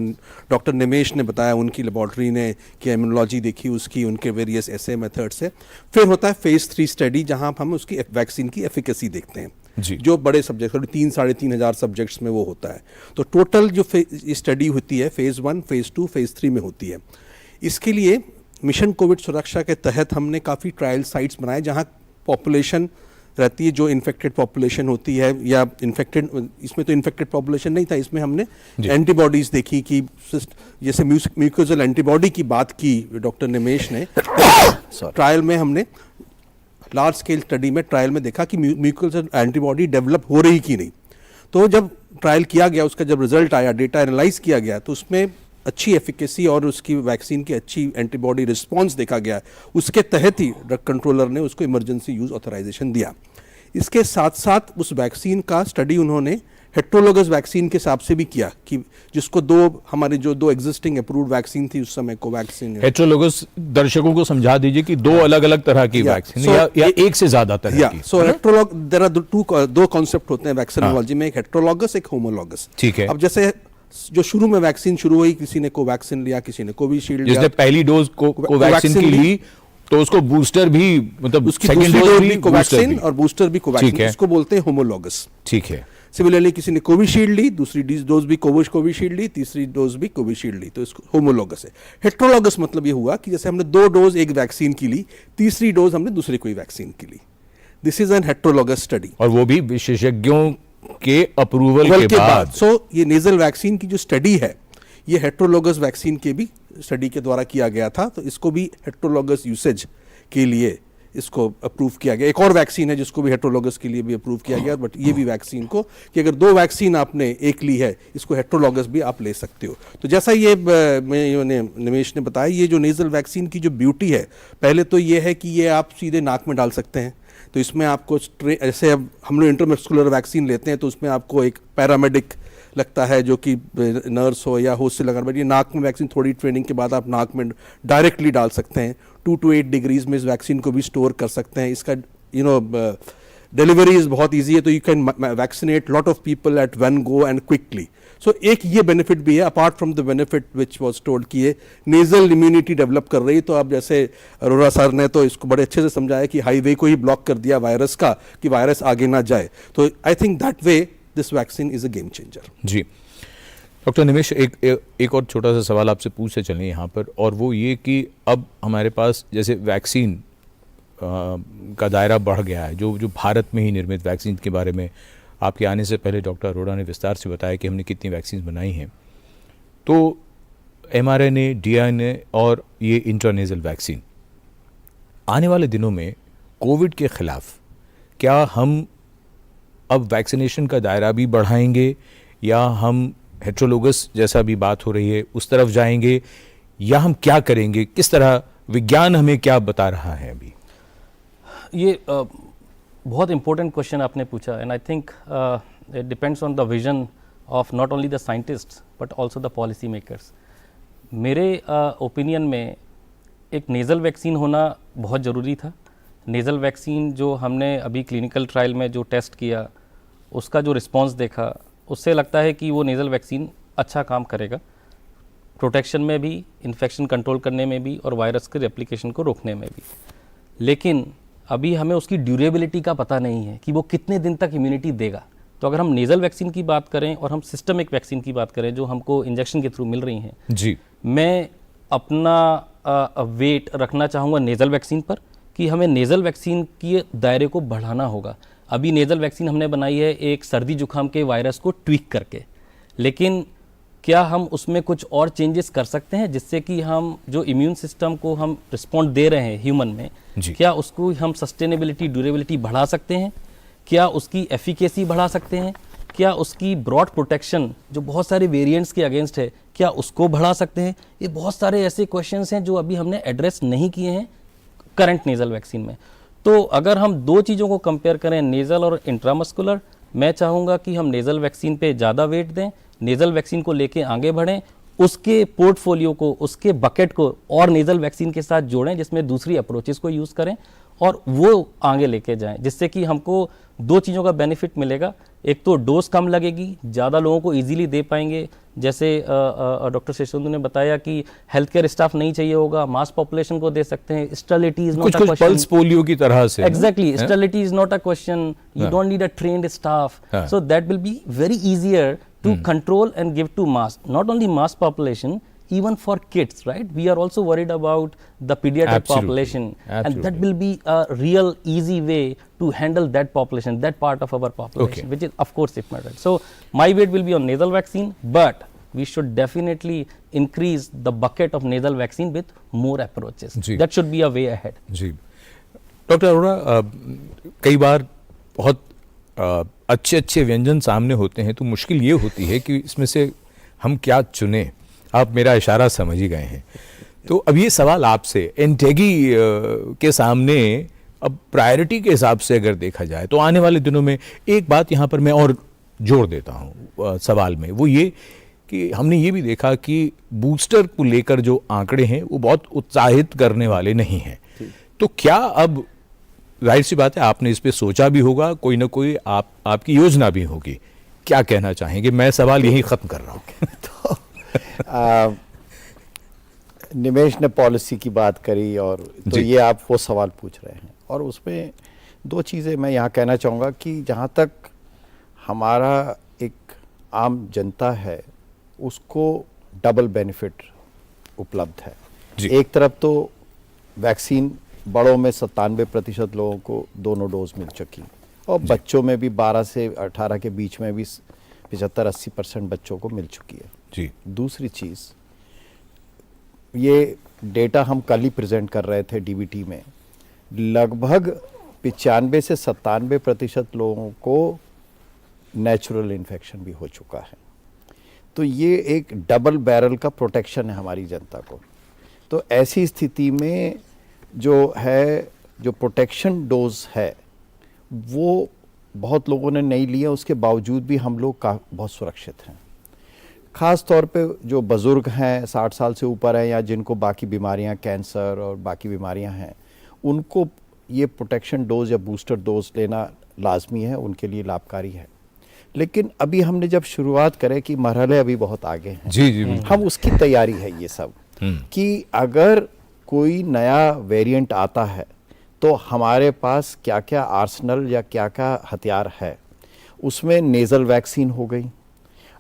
डॉक्टर निमेश ने बताया, उनकी लेबॉर्ट्री ने कि इम्यूनोलॉजी देखी उसकी, उनके वेरियस ऐसे मेथड से। फिर होता है फेज़ 3 स्टडी जहाँ हम उसकी वैक्सीन की एफिकेसी देखते हैं जी, जो बड़े सब्जेक्ट 3-3,500 सब्जेक्ट्स में वो होता है। तो टोटल जो स्टडी होती है फेज़ 1, फेज़ 2, फेज़ 3 में होती है। इसके लिए मिशन कोविड सुरक्षा के तहत हमने काफ़ी ट्रायल साइट्स बनाए जहां पॉपुलेशन रहती है, जो इन्फेक्टेड पॉपुलेशन होती है या इन्फेक्टेड, इसमें तो इन्फेक्टेड पॉपुलेशन नहीं था, इसमें हमने एंटीबॉडीज़ देखी कि जैसे म्यूकोजल एंटीबॉडी की बात की डॉक्टर निमेश ने ट्रायल में हमने लार्ज स्केल स्टडी में ट्रायल में देखा कि म्यूकोजल एंटीबॉडी डेवलप हो रही कि नहीं। तो जब ट्रायल किया गया, उसका जब रिजल्ट आया, डेटा एनालाइज किया गया, तो उसमें अच्छी एफिकेसी और उसकी वैक्सीन की अच्छी एंटीबॉडी रिस्पांस देखा गया। उसके तहत ही ड्रग कंट्रोलर ने उसको इमरजेंसी यूज़ ऑथराइजेशन दिया। इसके साथ साथ उस वैक्सीन का स्टडी उन्होंने हेट्रोलोगस वैक्सीन के हिसाब से भी किया कि जिसको हमारे जो 2 एग्जिस्टिंग अप्रूव्ड वैक्सीन थी उस समय, कोवैक्सीन। हेट्रोलोगस दर्शकों को समझा दीजिए कि 2 अलग अलग तरह की वैक्सीन या एक से ज्यादा तरह की। सो हेट्रोलॉग, देयर आर 2 कॉन्सेप्ट होते हैं वैक्सीनोलॉजी में, एक हेट्रोलॉगस, एक होमोलॉगस। ठीक है। अब जैसे जो शुरू में वैक्सीन शुरू हुई, किसी ने कोवैक्सीन लिया, किसी ने कोविशील्ड लिया, जिसने पहली डोज कोवैक्सीन की ली तो उसको बूस्टर भी, मतलब उसकी सेकंड डोज भी कोवैक्सीन और बूस्टर भी कोवैक्सीन, इसको बोलते हैं होमोलॉगस। ठीक है। सिमिलरली किसी ने कोविशील्ड ली, दूसरी डोज भी कोविशील्ड ली, तीसरी डोज भी कोविशील्ड ली, तो इसको होमोलॉगस है। हेट्रोलॉगस मतलब ये हुआ कि जैसे हमने 2 डोज एक वैक्सीन की ली, तीसरी डोज हमने दूसरी कोई वैक्सीन की ली। This is an heterologous study, और वो भी विशेषज्ञों के अप्रूवल के बाद। सो ये नेजल वैक्सीन की जो स्टडी है ये हेट्रोलॉगस वैक्सीन के भी स्टडी के द्वारा किया गया था, तो इसको भी हेट्रोलॉगस यूसेज के लिए इसको अप्रूव किया गया। एक और वैक्सीन है जिसको भी हेट्रोलॉगस के लिए भी अप्रूव किया गया, बट ये भी वैक्सीन को कि अगर 2 वैक्सीन आपने एक ली है, इसको हेट्रोलॉगस भी आप ले सकते हो। तो जैसा ये निमेश ने बताया, ये जो नेजल वैक्सीन की जो ब्यूटी है, पहले तो ये है कि ये आप सीधे नाक में डाल सकते हैं। तो इसमें आपको ऐसे अब हम लोग इंटरमस्कुलर वैक्सीन लेते हैं तो उसमें आपको एक पैरामेडिक लगता है जो कि नर्स हो या होस्ट से लगा, बट ये नाक में वैक्सीन थोड़ी ट्रेनिंग के बाद आप नाक में डायरेक्टली डाल सकते हैं। 2 to 8 डिग्रीज में इस वैक्सीन को भी स्टोर कर सकते हैं। इसका डिलीवरी इज बहुत ईजी है, तो you can vaccinate lot of people at one go and quickly. So एक ये बेनिफिट भी है, apart from the benefit which was told कि ये नेजल इम्यूनिटी डेवलप कर रही। तो अब जैसे अरोरा सर ने तो इसको बड़े अच्छे से समझाया कि हाईवे को ही ब्लॉक कर दिया वायरस का, कि वायरस आगे ना जाए। तो I think that way this vaccine is a game changer. जी डॉक्टर निमेश, एक और छोटा सा सवाल आपसे पूछते चलें यहाँ पर, और वो ये कि अब हमारे पास जैसे वैक्सीन का दायरा बढ़ गया है, जो भारत में ही निर्मित वैक्सीन के बारे में आपके आने से पहले डॉक्टर अरोड़ा ने विस्तार से बताया कि हमने कितनी वैक्सीन बनाई हैं। तो mRNA, DNA और ये इंट्रानेजल वैक्सीन आने वाले दिनों में कोविड के खिलाफ क्या हम अब वैक्सीनेशन का दायरा भी बढ़ाएंगे, या हम हेट्रोलोगस जैसा भी बात हो रही है उस तरफ जाएंगे, या हम क्या करेंगे? किस तरह विज्ञान हमें क्या बता रहा है अभी? ये बहुत इंपॉर्टेंट क्वेश्चन आपने पूछा, and I think it depends on the vision of not only the scientists but also the policy makers. मेरे ओपिनियन में एक नेज़ल वैक्सीन होना बहुत ज़रूरी था। नेज़ल वैक्सीन जो हमने अभी क्लिनिकल ट्रायल में जो टेस्ट किया, उसका जो रिस्पॉन्स देखा, उससे लगता है कि वो नेज़ल वैक्सीन अच्छा काम करेगा, प्रोटेक्शन में भी, इन्फेक्शन कंट्रोल करने में भी, और वायरस के रेप्लिकेशन को रोकने में भी। लेकिन अभी हमें उसकी ड्यूरेबिलिटी का पता नहीं है कि वो कितने दिन तक इम्यूनिटी देगा। तो अगर हम नेज़ल वैक्सीन की बात करें और हम सिस्टमिक वैक्सीन की बात करें जो हमको इंजेक्शन के थ्रू मिल रही हैं, जी, मैं अपना वेट रखना चाहूँगा नेज़ल वैक्सीन पर, कि हमें नेज़ल वैक्सीन के दायरे को बढ़ाना होगा। अभी नेज़ल वैक्सीन हमने बनाई है एक सर्दी जुकाम के वायरस को ट्वीक करके, लेकिन क्या हम उसमें कुछ और चेंजेस कर सकते हैं जिससे कि हम जो इम्यून सिस्टम को हम रिस्पॉन्ड दे रहे हैं ह्यूमन में, क्या उसको हम सस्टेनेबिलिटी, ड्यूरेबिलिटी बढ़ा सकते हैं? क्या उसकी एफिकेसी बढ़ा सकते हैं? क्या उसकी ब्रॉड प्रोटेक्शन जो बहुत सारे वेरिएंट्स के अगेंस्ट है, क्या उसको बढ़ा सकते हैं? ये बहुत सारे ऐसे क्वेश्चंस हैं जो अभी हमने एड्रेस नहीं किए हैं करंट नेज़ल वैक्सीन में। तो अगर हम 2 चीज़ों को कंपेयर करें, नेज़ल और इंट्रामस्कुलर, मैं चाहूँगा कि हम नेज़ल वैक्सीन पे ज़्यादा वेट दें, नेज़ल वैक्सीन को लेके आगे बढ़ें, उसके पोर्टफोलियो को, उसके बकेट को और नेज़ल वैक्सीन के साथ जोड़ें जिसमें दूसरी अप्रोचेस को यूज़ करें और वो आगे लेके जाएं, जिससे कि हमको 2 चीज़ों का बेनिफिट मिलेगा। एक तो डोज कम लगेगी, ज़्यादा लोगों को इजीली दे पाएंगे। जैसे डॉक्टर शेषचंद्र ने बताया कि हेल्थ केयर स्टाफ नहीं चाहिए होगा, मास पॉपुलेशन को दे सकते हैं। Sterility is not a question, pulse polio की तरह से। Exactly, sterility is not a question, you don't need a trained staff, so that will be very easier to control and give to mass, not only mass population, even for kids, right? We are also worried about the pediatric population, and that will be a real easy way to handle that population, that part of our population, which is of course important. So my weight will be on nasal vaccine, but we should definitely increase the bucket of nasal vaccine with more approaches. That should be a way ahead. जी doctor Arora, कई बार बहुत अच्छे अच्छे व्यंजन सामने होते हैं तो मुश्किल ये होती है कि इसमें से हम क्या चुनें। आप मेरा इशारा समझ ही गए हैं। तो अब ये सवाल आपसे, एंटेगी के सामने अब प्रायोरिटी के हिसाब से अगर देखा जाए तो आने वाले दिनों में एक बात यहाँ पर मैं और जोड़ देता हूँ सवाल में, वो ये कि हमने ये भी देखा कि बूस्टर को लेकर जो आंकड़े हैं वो बहुत उत्साहित करने वाले नहीं हैं। तो क्या अब जाहिर सी बात है आपने इस पे सोचा भी होगा, कोई ना कोई आपकी योजना भी होगी, क्या कहना चाहेंगे? मैं सवाल यही खत्म कर रहा हूँ। तो निमेश ने पॉलिसी की बात करी और तो ये आप वो सवाल पूछ रहे हैं, और उसमें 2 चीज़ें मैं यहाँ कहना चाहूँगा कि जहाँ तक हमारा एक आम जनता है उसको डबल बेनिफिट उपलब्ध है। एक तरफ तो वैक्सीन बड़ों में 97% लोगों को दोनों डोज मिल चुकी, और बच्चों में भी 12 से 18 के बीच में भी 75-80% बच्चों को मिल चुकी है। जी। दूसरी चीज़, ये डेटा हम कल ही प्रेजेंट कर रहे थे डीबीटी में लगभग 95 से 97% लोगों को नेचुरल इन्फेक्शन भी हो चुका है। तो ये एक डबल बैरल का प्रोटेक्शन है हमारी जनता को। तो ऐसी स्थिति में जो प्रोटेक्शन डोज है वो बहुत लोगों ने नहीं लिया, उसके बावजूद भी हम लोग बहुत सुरक्षित हैं। ख़ास तौर पे जो बुज़ुर्ग हैं, 60 साल से ऊपर हैं, या जिनको बाकी बीमारियां, कैंसर और बाकी बीमारियां हैं, उनको ये प्रोटेक्शन डोज या बूस्टर डोज लेना लाजमी है, उनके लिए लाभकारी है। लेकिन अभी हमने जब शुरुआत करें कि मरहले अभी बहुत आगे हैं, जी हम उसकी तैयारी है ये सब कि अगर कोई नया वेरिएंट आता है तो हमारे पास क्या क्या आर्सनल या क्या क्या हथियार है। उसमें नेज़ल वैक्सीन हो गई।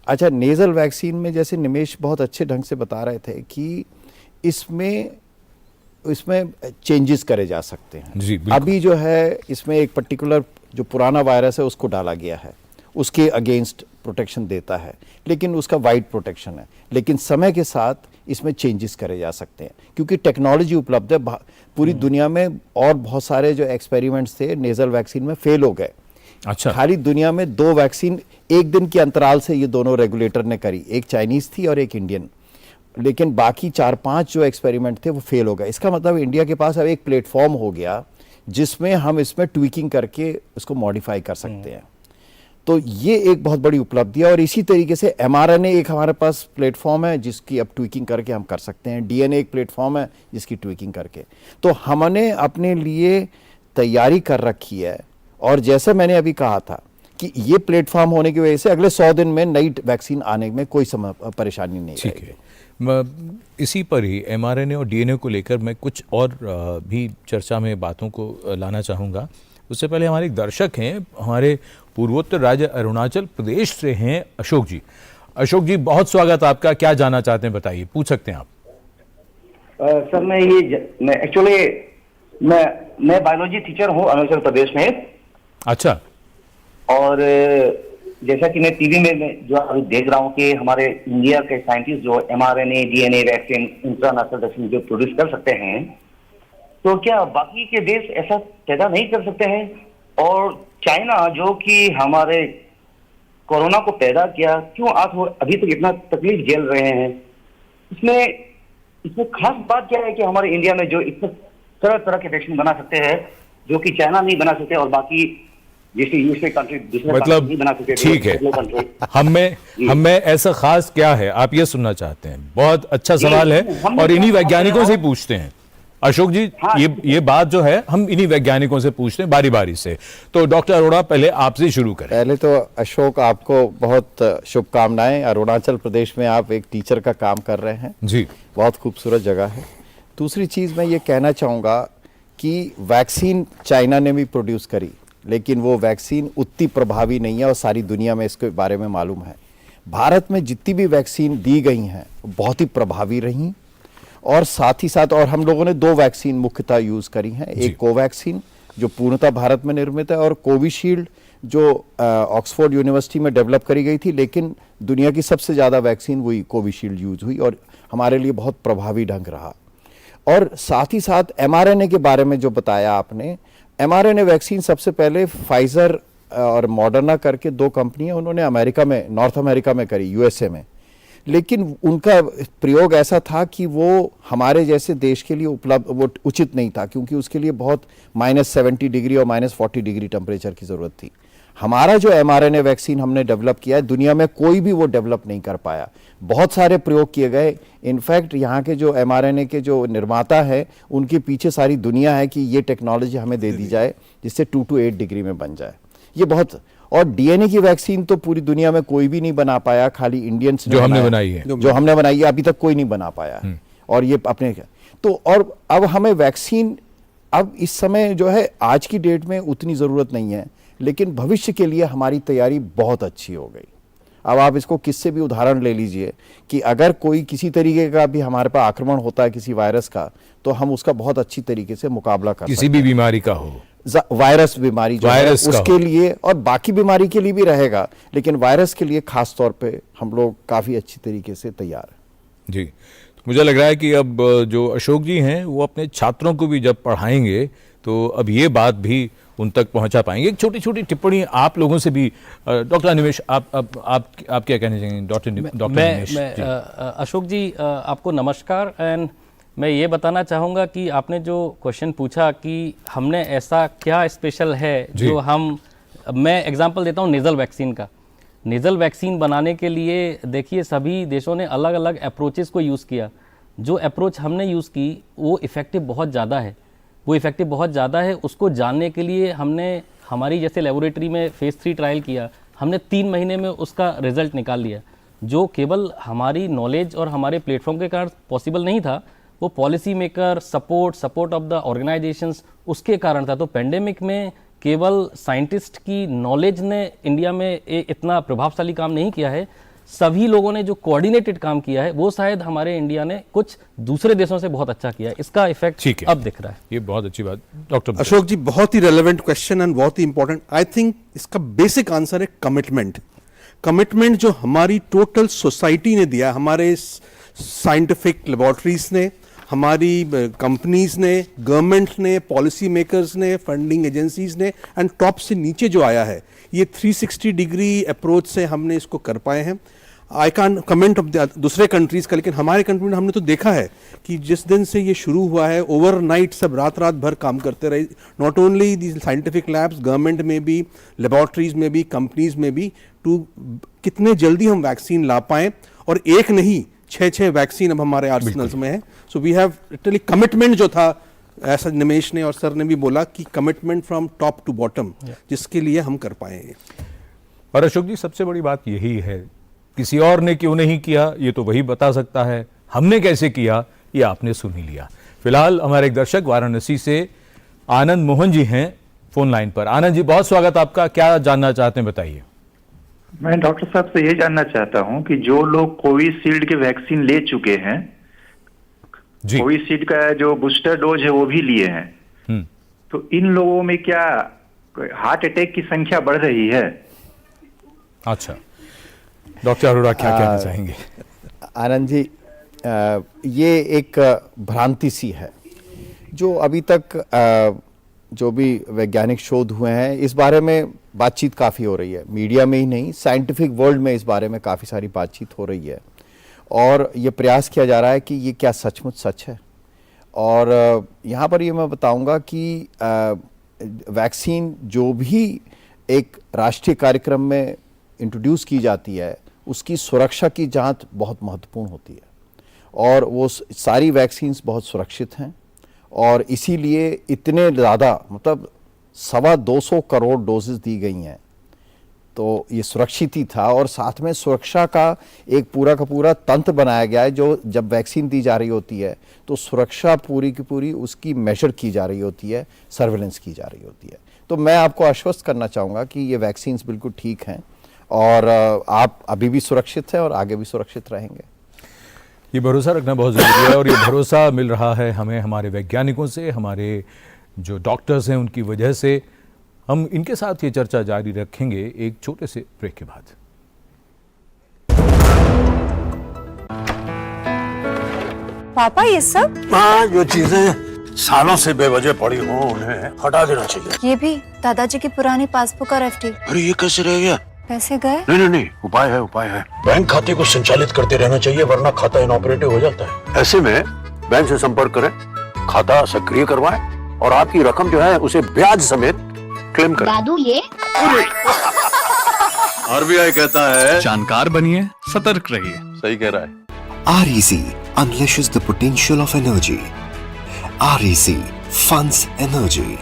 अच्छा, नेज़ल वैक्सीन में जैसे निमेश बहुत अच्छे ढंग से बता रहे थे कि इसमें चेंजेस करे जा सकते हैं। जी, बिल्कुल। अभी जो है इसमें एक पर्टिकुलर जो पुराना वायरस है उसको डाला गया है, उसके अगेंस्ट प्रोटेक्शन देता है, लेकिन उसका वाइड प्रोटेक्शन है। लेकिन समय के साथ इसमें चेंजेस करे जा सकते हैं क्योंकि टेक्नोलॉजी उपलब्ध है। पूरी दुनिया में और बहुत सारे जो एक्सपेरिमेंट्स थे नेज़ल वैक्सीन में फेल हो गए। अच्छा, खाली दुनिया में 2 वैक्सीन एक दिन के अंतराल से ये दोनों रेगुलेटर ने करी, एक चाइनीज थी और एक इंडियन। लेकिन बाकी 4-5 जो एक्सपेरिमेंट थे वो फेल हो गए। इसका मतलब इंडिया के पास अब एक प्लेटफॉर्म हो गया जिसमें हम इसमें ट्वीकिंग करके उसको मॉडिफाई कर सकते हैं। तो ये एक बहुत बड़ी उपलब्धि है। और इसी तरीके से mRNA एक हमारे पास प्लेटफॉर्म है जिसकी अब ट्वीकिंग करके हम कर सकते हैं। DNA एक प्लेटफॉर्म है जिसकी ट्वीकिंग करके। तो हमने अपने लिए तैयारी कर रखी है। और जैसे मैंने अभी कहा था कि ये प्लेटफॉर्म होने की वजह से अगले 100 दिन में नई वैक्सीन आने में कोई परेशानी नहीं ठीक रहेगी। है। इसी पर ही mRNA और DNA को लेकर मैं कुछ और भी चर्चा में बातों को लाना चाहूँगा। उससे पहले हमारे एक दर्शक हैं, हमारे पूर्वोत्तर राज्य अरुणाचल प्रदेश से हैं अशोक जी। अशोक जी, बहुत स्वागत आपका। क्या जानना चाहते हैं बताइए, पूछ सकते हैं आप। सर मैं एक्चुअली मैं बायोलॉजी टीचर हूँ अरुणाचल प्रदेश में। अच्छा। और जैसा कि मैं टीवी में जो अभी देख रहा हूँ कि हमारे इंडिया के साइंटिस्ट जो mRNA DNA वैक्सीन इंट्रानेशनल वैक्सीन जो प्रोड्यूस कर सकते हैं, तो क्या बाकी के देश ऐसा पैदा नहीं कर सकते हैं? और चाइना जो कि हमारे कोरोना को पैदा किया, क्यों आप अभी तक इतना तकलीफ झेल रहे हैं? इसमें खास बात क्या है कि हमारे इंडिया में जो इतने तरह के वैक्सीन बना सकते हैं जो कि चाइना नहीं बना सकते, और बाकी जैसे यूएसए कंट्री दूसरे मतलब नहीं बना सकते। ठीक है, हमें ऐसा खास क्या है आप ये सुनना चाहते हैं? बहुत अच्छा सवाल है और इन्हीं वैज्ञानिकों से ही पूछते हैं। अशोक जी, ये बात जो है हम इन्हीं वैज्ञानिकों से पूछते हैं बारी बारी से। तो डॉक्टर अरोड़ा, पहले आपसे शुरू करें। पहले तो अशोक, आपको बहुत शुभकामनाएं। अरुणाचल प्रदेश में आप एक टीचर का काम कर रहे हैं जी, बहुत खूबसूरत जगह है। दूसरी चीज़ मैं ये कहना चाहूँगा कि वैक्सीन चाइना ने भी प्रोड्यूस करी, लेकिन वो वैक्सीन उतनी प्रभावी नहीं है और सारी दुनिया में इसके बारे में मालूम है। भारत में जितनी भी वैक्सीन दी गई हैं बहुत ही प्रभावी रहीं। और साथ ही साथ और हम लोगों ने 2 वैक्सीन मुख्यतः यूज़ करी हैं। एक कोवैक्सीन जो पूर्णतः भारत में निर्मित है, और कोविशील्ड जो ऑक्सफोर्ड यूनिवर्सिटी में डेवलप करी गई थी, लेकिन दुनिया की सबसे ज़्यादा वैक्सीन वही कोविशील्ड यूज हुई और हमारे लिए बहुत प्रभावी ढंग रहा। और साथ ही साथ mRNA के बारे में जो बताया आपने, mRNA वैक्सीन सबसे पहले फाइजर और मॉडर्ना करके 2 कंपनियां उन्होंने अमेरिका में, नॉर्थ अमेरिका में करी, यूएसए में। लेकिन उनका प्रयोग ऐसा था कि वो हमारे जैसे देश के लिए वो उचित नहीं था, क्योंकि उसके लिए बहुत -70 डिग्री और -40 डिग्री टेम्परेचर की ज़रूरत थी। हमारा जो mRNA वैक्सीन हमने डेवलप किया है, दुनिया में कोई भी वो डेवलप नहीं कर पाया। बहुत सारे प्रयोग किए गए। इनफैक्ट यहाँ के जो mRNA के जो निर्माता है, उनके पीछे सारी दुनिया है कि ये टेक्नोलॉजी हमें दे दी जाए जिससे 2 to 8 डिग्री में बन जाए। ये बहुत। और DNA की वैक्सीन तो पूरी दुनिया में कोई भी नहीं बना पाया, खाली इंडियंस जो हमने बनाई है, अभी तक कोई नहीं बना पाया। और ये अपने तो, और अब हमें वैक्सीन अब इस समय जो है आज की डेट में उतनी ज़रूरत नहीं है, लेकिन भविष्य के लिए हमारी तैयारी बहुत अच्छी हो गई। अब आप इसको किससे भी उदाहरण ले लीजिए कि अगर कोई किसी तरीके का भी हमारे पास आक्रमण होता है किसी वायरस का, तो हम उसका बहुत अच्छी तरीके से मुकाबला कर सकते हैं। किसी भी बीमारी का हो, वायरस बीमारी जो है उसके लिए, और बाकी बीमारी के लिए भी रहेगा, लेकिन वायरस के लिए खास तौर पे हम लोग काफ़ी अच्छी तरीके से तैयार हैं। जी, मुझे लग रहा है कि अब जो अशोक जी हैं वो अपने छात्रों को भी जब पढ़ाएंगे तो अब ये बात भी उन तक पहुंचा पाएंगे। एक छोटी छोटी टिप्पणी आप लोगों से भी, डॉक्टर अनिमेष, आप क्या कहना चाहेंगे? डॉक्टर अनिमेष जी। अशोक जी, आपको नमस्कार। एंड मैं ये बताना चाहूँगा कि आपने जो क्वेश्चन पूछा कि हमने ऐसा क्या स्पेशल है जो मैं एग्जांपल देता हूँ नेज़ल वैक्सीन का। नेज़ल वैक्सीन बनाने के लिए देखिए सभी देशों ने अलग अलग अप्रोचेस को यूज़ किया। जो अप्रोच हमने यूज़ की वो इफ़ेक्टिव बहुत ज़्यादा है। उसको जानने के लिए हमने हमारी जैसे लेबोरेटरी में फेज़ 3 ट्रायल किया, हमने 3 महीने में उसका रिजल्ट निकाल लिया, जो केवल हमारी नॉलेज और हमारे प्लेटफॉर्म के कारण पॉसिबल नहीं था, वो policy maker support of the organisations उसके कारण था। तो पेंडेमिक में केवल साइंटिस्ट की नॉलेज ने इंडिया में इतना प्रभावशाली काम नहीं किया है, सभी लोगों ने जो कोऑर्डिनेटेड काम किया है वो शायद हमारे इंडिया ने कुछ दूसरे देशों से बहुत अच्छा किया है। इसका इफेक्ट अब दिख रहा है। ये बहुत अच्छी बात। डॉक्टर अशोक जी, बहुत ही रेलेवेंट क्वेश्चन एंड बहुत ही इंपॉर्टेंट। आई थिंक इसका बेसिक आंसर है कमिटमेंट जो हमारी टोटल सोसाइटी ने दिया, हमारे साइंटिफिक लेबोरेटरीज ने, हमारी कंपनीज ने, गवर्नमेंट ने, पॉलिसी मेकर्स ने, फंडिंग एजेंसीज ने, एंड टॉप से नीचे जो आया है, ये 360 डिग्री अप्रोच से हमने इसको कर पाए हैं। आई कांट कमेंट ऑफ दूसरे कंट्रीज का, लेकिन हमारे कंट्री में हमने तो देखा है कि जिस दिन से ये शुरू हुआ है ओवरनाइट सब रात भर काम करते रहे, not only the scientific labs, government में भी, लेबोरेटरीज में भी, कंपनीज में भी, टू कितने जल्दी हम वैक्सीन ला पाएँ। और एक नहीं, 6 वैक्सीन अब हमारे आर्सेनल्स में है। So we have literally commitment जो था, ऐसा निमेश ने और सर ने भी बोला कि commitment from top to bottom, जिसके लिए हम कर पाएंगे। और अशोक जी, सबसे बड़ी बात यही है, किसी और ने क्यों नहीं किया ये तो वही बता सकता है, हमने कैसे किया ये आपने सुन ही लिया। फिलहाल हमारे एक दर्शक वाराणसी से आनंद मोहन जी हैं फोन लाइन पर। आनंद जी, बहुत स्वागत आपका, क्या जानना चाहते हैं बताइए। मैं डॉक्टर साहब से ये जानना चाहता हूं कि जो लोग कोविशील्ड के वैक्सीन ले चुके हैं, कोविशील्ड का जो बूस्टर डोज है वो भी लिए हैं, तो इन लोगों में क्या हार्ट अटैक की संख्या बढ़ रही है? अच्छा, डॉक्टर अरोड़ा क्या कहना चाहेंगे? आनंद जी, ये एक भ्रांति सी है जो अभी तक जो भी वैज्ञानिक शोध हुए हैं इस बारे में बातचीत काफ़ी हो रही है, मीडिया में ही नहीं, साइंटिफिक वर्ल्ड में इस बारे में काफ़ी सारी बातचीत हो रही है, और ये प्रयास किया जा रहा है कि ये क्या सचमुच सच है। और यहाँ पर ये मैं बताऊंगा कि वैक्सीन जो भी एक राष्ट्रीय कार्यक्रम में इंट्रोड्यूस की जाती है उसकी सुरक्षा की जांच बहुत महत्वपूर्ण होती है, और वो सारी वैक्सीन्स बहुत सुरक्षित हैं, और इसीलिए इतने ज़्यादा मतलब 225 करोड़ डोजेस दी गई हैं, तो ये सुरक्षित ही था। और साथ में सुरक्षा का एक पूरा का पूरा तंत्र बनाया गया है, जो जब वैक्सीन दी जा रही होती है तो सुरक्षा पूरी की पूरी उसकी मेजर की जा रही होती है, सर्वेलेंस की जा रही होती है। तो मैं आपको आश्वस्त करना चाहूँगा कि ये वैक्सीन्स बिल्कुल ठीक हैं, और आप अभी भी सुरक्षित हैं और आगे भी सुरक्षित रहेंगे। ये भरोसा रखना बहुत ज़रूरी है, और ये भरोसा मिल रहा है हमें हमारे वैज्ञानिकों से, हमारे जो डॉक्टर्स हैं उनकी वजह से। हम इनके साथ ये चर्चा जारी रखेंगे एक छोटे से ब्रेक के बाद। पापा, ये सब? हाँ, जो चीजें सालों से बेवजह पड़ी हो उन्हें हटा देना चाहिए। ये भी दादाजी की पुरानी पासबुक और एफडी। अरे ये कैसे रह गया? पैसे गए? नहीं, उपाय है। बैंक खाते को संचालित करते रहना चाहिए, वरना खाता इनऑपरेटिव हो जाता है। ऐसे में बैंक से संपर्क करें, खाता सक्रिय करवाएं, और आपकी रकम जो है उसे ब्याज समेत क्लेम करें। दादू, ये आरबीआई कहता है जानकार बनिए, सतर्क रहिए। सही कह रहा है। REC unleashes the potential of energy. REC funds energy.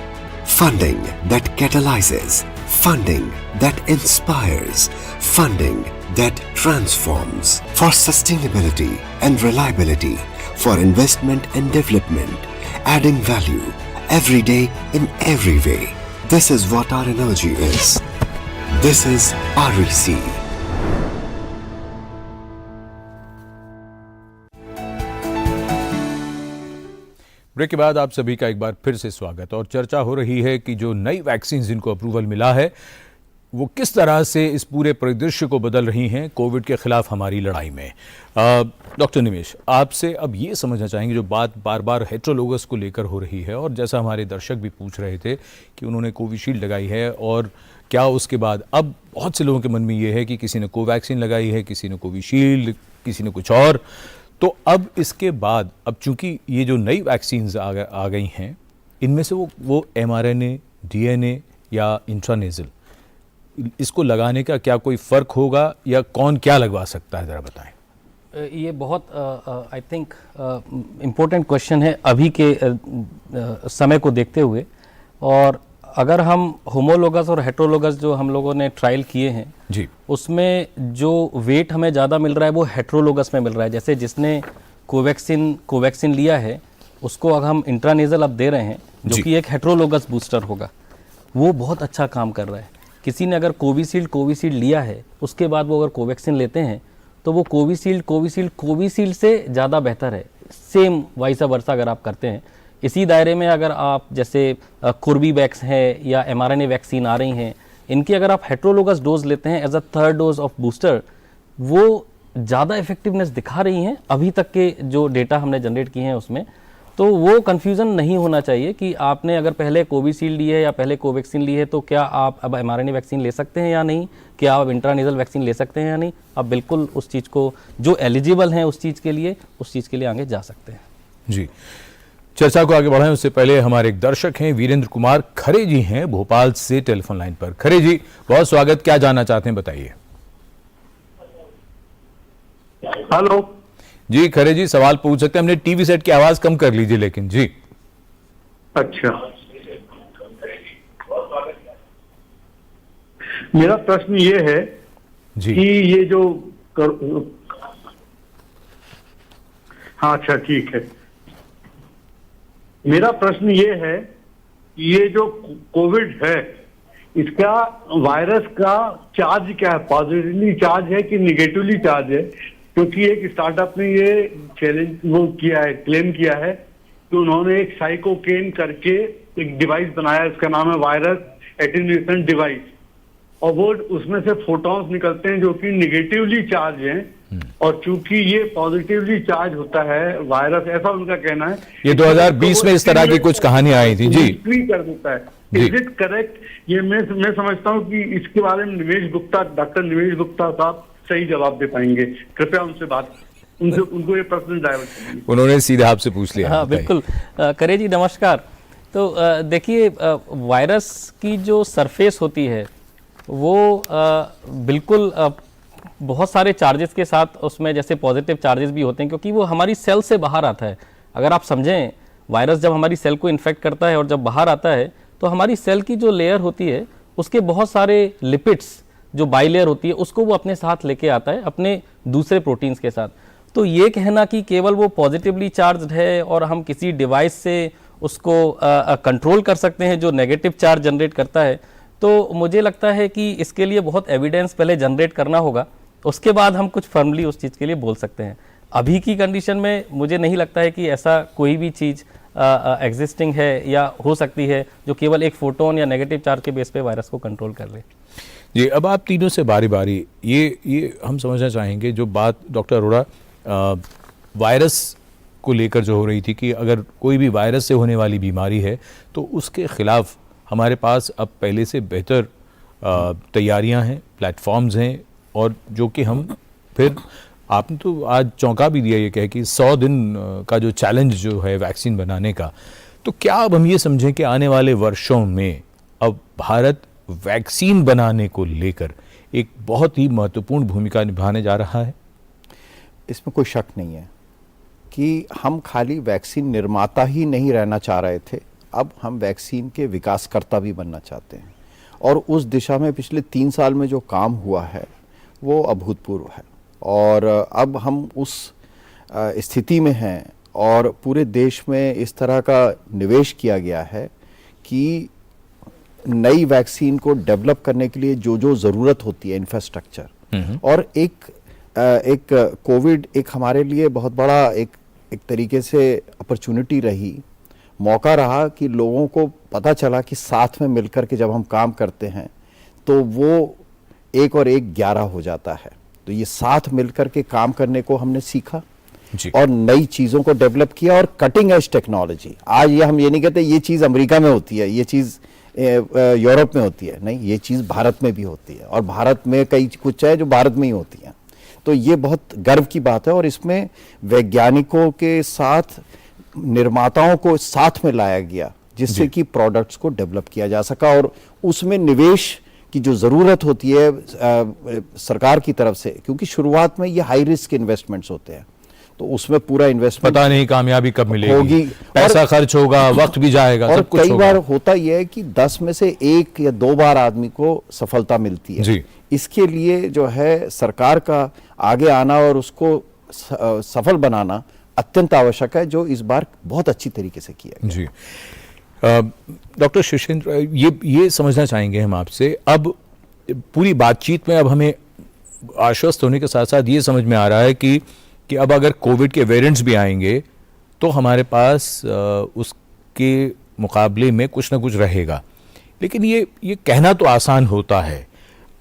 Funding that catalyzes. Funding that inspires. Funding that transforms. For sustainability and reliability. For investment and development. Adding value every day in every way. This is what our energy is. This is REC. Break के बाद आप सभी का एक बार फिर से स्वागत। और चर्चा हो रही है कि जो नई वैक्सीन जिनको अप्रूवल मिला है वो किस तरह से इस पूरे परिदृश्य को बदल रही हैं कोविड के खिलाफ हमारी लड़ाई में। डॉक्टर निमेश, आपसे अब ये समझना चाहेंगे, जो बात बार बार हेट्रोलोगस को लेकर हो रही है और जैसा हमारे दर्शक भी पूछ रहे थे कि उन्होंने कोविशील्ड लगाई है और क्या उसके बाद अब बहुत से लोगों के मन में ये है कि किसी ने कोवैक्सीन लगाई है, किसी ने कोविशील्ड, किसी ने कुछ और, तो अब इसके बाद अब चूंकि ये जो नई वैक्सीन्स आ गई हैं, इनमें से वो mRNA, DNA या इंट्रानेजल, इसको लगाने का क्या कोई फ़र्क होगा या कौन क्या लगवा सकता है, ज़रा बताएं। ये बहुत आई थिंक इम्पोर्टेंट क्वेश्चन है अभी के समय को देखते हुए। और अगर हम होमोलोगस और हेट्रोलोगस जो हम लोगों ने ट्रायल किए हैं जी, उसमें जो वेट हमें ज़्यादा मिल रहा है वो हेट्रोलोगस में मिल रहा है। जैसे जिसने कोवैक्सीन लिया है उसको अगर हम इंट्रानेजल अब दे रहे हैं जो कि एक हेट्रोलोगस बूस्टर होगा, वो बहुत अच्छा काम कर रहा है। किसी ने अगर कोविशील्ड लिया है उसके बाद वो अगर कोवैक्सीन लेते हैं तो वो कोविशील्ड से ज़्यादा बेहतर है। सेम वाइसा वर्सा अगर आप करते हैं इसी दायरे में, अगर आप जैसे कोर्बीवैक्स है या mRNA वैक्सीन आ रही हैं, इनकी अगर आप हेट्रोलोगस डोज लेते हैं as a third dose of booster, वो ज़्यादा इफेक्टिवनेस दिखा रही हैं अभी तक के जो डेटा हमने जनरेट किए हैं उसमें। तो वो कन्फ्यूज़न नहीं होना चाहिए कि आपने अगर पहले कोविशील्ड ली है या पहले कोवैक्सीन ली है तो क्या आप अब mRNA वैक्सीन ले सकते हैं या नहीं, क्या आप इंट्रानेजल वैक्सीन ले सकते हैं या नहीं। आप बिल्कुल उस चीज़ को, जो एलिजिबल हैं उस चीज़ के लिए आगे जा सकते हैं। जी, चर्चा को आगे बढ़ाएं उससे पहले हमारे एक दर्शक हैं वीरेंद्र कुमार खरे जी हैं भोपाल से टेलीफोन लाइन पर। खरे जी, बहुत स्वागत, क्या जानना चाहते हैं बताइए। हेलो जी खरे जी, सवाल पूछ सकते हैं। हमने टीवी सेट की आवाज कम कर लीजिए लेकिन। जी अच्छा, मेरा प्रश्न ये है जी कि ये जो हाँ अच्छा ठीक है, मेरा प्रश्न ये है कि ये जो कोविड है इसका वायरस का चार्ज क्या है, पॉजिटिवली चार्ज है कि निगेटिवली चार्ज है? क्योंकि एक स्टार्टअप ने ये चैलेंज वो किया है, क्लेम किया है कि उन्होंने एक साइकोकेन करके एक डिवाइस बनाया, इसका नाम है वायरस एटेन्यूएशन डिवाइस, और वो उसमें से फोटॉन्स निकलते हैं जो कि निगेटिवली चार्ज हैं, और चूंकि ये पॉजिटिवली चार्ज होता है वायरस, ऐसा उनका कहना है। ये 2020 में इस तरह की कुछ कहानियां आई थी। जी कर देता है, इज इट करेक्ट? ये मैं समझता हूँ कि इसके बारे में डॉक्टर निमेश गुप्ता साहब सही जवाब दे पाएंगे। कृपया उनसे उनको ये प्रश्न डाइवर्ट करिए। उन्होंने सीधे आपसे पूछ लिया। हाँ बिल्कुल, करे जी नमस्कार। तो देखिए, वायरस की जो सरफेस होती है वो बिल्कुल बहुत सारे चार्जेस के साथ, उसमें जैसे पॉजिटिव चार्जेस भी होते हैं क्योंकि वो हमारी सेल से बाहर आता है। अगर आप समझें, वायरस जब हमारी सेल को इन्फेक्ट करता है और जब बाहर आता है तो हमारी सेल की जो लेयर होती है उसके बहुत सारे लिपिड्स, जो बाइलेयर होती है, उसको वो अपने साथ लेके आता है अपने दूसरे प्रोटीन्स के साथ। तो ये कहना कि केवल वो पॉजिटिवली चार्ज्ड है और हम किसी डिवाइस से उसको कंट्रोल कर सकते हैं जो नेगेटिव चार्ज जनरेट करता है, तो मुझे लगता है कि इसके लिए बहुत एविडेंस पहले जनरेट करना होगा, उसके बाद हम कुछ फर्मली उस चीज़ के लिए बोल सकते हैं। अभी की कंडीशन में मुझे नहीं लगता है कि ऐसा कोई भी चीज़ एग्जिस्टिंग है या हो सकती है जो केवल एक फोटोन या नेगेटिव चार्ज के बेस पे वायरस को कंट्रोल कर ले। जी, अब आप तीनों से बारी बारी ये हम समझना चाहेंगे, जो बात डॉक्टर अरोड़ा वायरस को लेकर जो हो रही थी कि अगर कोई भी वायरस से होने वाली बीमारी है तो उसके खिलाफ हमारे पास अब पहले से बेहतर तैयारियां हैं, प्लेटफॉर्म्स हैं, और जो कि हम फिर आपने तो आज चौंका भी दिया ये कह कि 100 दिन का जो चैलेंज जो है वैक्सीन बनाने का, तो क्या अब हम ये समझें कि आने वाले वर्षों में अब भारत वैक्सीन बनाने को लेकर एक बहुत ही महत्वपूर्ण भूमिका निभाने जा रहा है? इसमें कोई शक नहीं है कि हम खाली वैक्सीन निर्माता ही नहीं रहना चाह रहे थे, अब हम वैक्सीन के विकासकर्ता भी बनना चाहते हैं, और उस दिशा में पिछले 3 साल में जो काम हुआ है वो अभूतपूर्व है। और अब हम उस स्थिति में हैं और पूरे देश में इस तरह का निवेश किया गया है कि नई वैक्सीन को डेवलप करने के लिए जो जो ज़रूरत होती है इंफ्रास्ट्रक्चर, और एक कोविड एक हमारे लिए बहुत बड़ा एक तरीके से अपॉर्चुनिटी रही, मौका रहा कि लोगों को पता चला कि साथ में मिलकर के जब हम काम करते हैं तो वो 1 और 1 11 हो जाता है। तो ये साथ मिलकर के काम करने को हमने सीखा और नई चीज़ों को डेवलप किया और कटिंग एज टेक्नोलॉजी। आज ये हम ये नहीं कहते ये चीज़ अमेरिका में होती है, ये चीज़ यूरोप में होती है, नहीं, ये चीज़ भारत में भी होती है और भारत में कई कुछ है जो भारत में ही होती है। तो ये बहुत गर्व की बात है और इसमें वैज्ञानिकों के साथ निर्माताओं को साथ में लाया गया जिससे कि प्रोडक्ट्स को डेवलप किया जा सका और उसमें निवेश की जो ज़रूरत होती है सरकार की तरफ से, क्योंकि शुरुआत में ये हाई रिस्क इन्वेस्टमेंट्स होते हैं, तो उसमें पूरा इन्वेस्टमेंट पता नहीं कामयाबी कब मिलेगी, पैसा खर्च होगा, वक्त भी जाएगा, और सब कुछ कई होगा। बार होता यह है कि 10 में से 1 या 2 बार आदमी को सफलता मिलती है जी। इसके लिए जो है सरकार का आगे आना और उसको सफल बनाना अत्यंत आवश्यक है, जो इस बार बहुत अच्छी तरीके से किया गया। जी डॉक्टर शिशेंद्र, ये समझना चाहेंगे हम आपसे, अब पूरी बातचीत में अब हमें आश्वस्त होने के साथ साथ ये समझ में आ रहा है कि अब अगर कोविड के वेरिएंट्स भी आएंगे तो हमारे पास उसके मुकाबले में कुछ ना कुछ रहेगा। लेकिन ये कहना तो आसान होता है,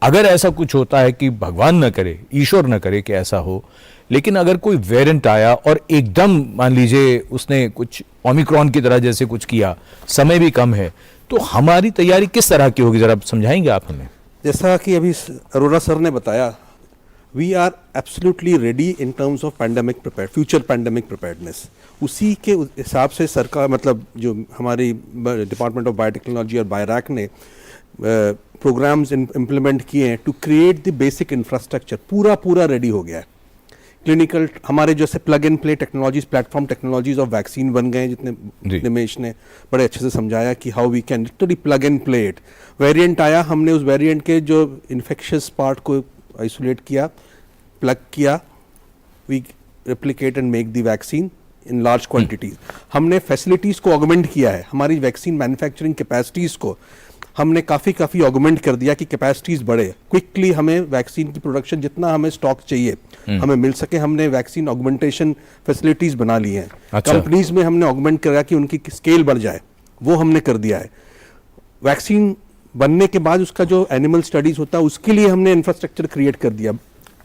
अगर ऐसा कुछ होता है कि भगवान न करे, ईश्वर न करे कि ऐसा हो, लेकिन अगर कोई वेरिएंट आया और एकदम मान लीजिए उसने कुछ ओमिक्रॉन की तरह जैसे कुछ किया, समय भी कम है, तो हमारी तैयारी किस तरह की होगी, जरा समझाएंगे आप हमें? जैसा कि अभी अरोड़ा सर ने बताया, we are absolutely ready in terms of pandemic prepare, future pandemic preparedness. उसी के हिसाब से सरकार, मतलब जो हमारी डिपार्टमेंट ऑफ बायोटेक्नोलॉजी और बायरैक ने प्रोग्राम्स इम्प्लीमेंट किए हैं to create the basic infrastructure. पूरा रेडी हो गया है। क्लिनिकल हमारे जैसे plug and play technologies, platform technologies of vaccine बन गए हैं, जितने निमेश ने बड़े अच्छे से समझाया कि how we can literally plug and play it. Variant आया, हमने उस वेरिएंट के जो इन्फेक्शियस पार्ट को आइसोलेट किया, प्लग किया, we replicate and make the vaccine in large quantities. हमने फैसिलिटीज़ को ऑगमेंट किया है, हमारी वैक्सीन मैन्युफैक्चरिंग कैपेसिटीज़ को हमने काफ़ी ऑगमेंट कर दिया कि कैपेसिटीज़ बढ़े, क्विकली हमें वैक्सीन की प्रोडक्शन जितना हमें स्टॉक चाहिए हमें मिल सके। हमने वैक्सीन ऑगमेंटेशन फैसिलिटीज़ बना ली हैं। अच्छा। कंपनीज में हमने ऑगमेंट करा कि उनकी स्केल बढ़ जाए, वो हमने कर दिया है। वैक्सीन बनने के बाद उसका जो एनिमल स्टडीज़ होता है उसके लिए हमने इंफ्रास्ट्रक्चर क्रिएट कर दिया।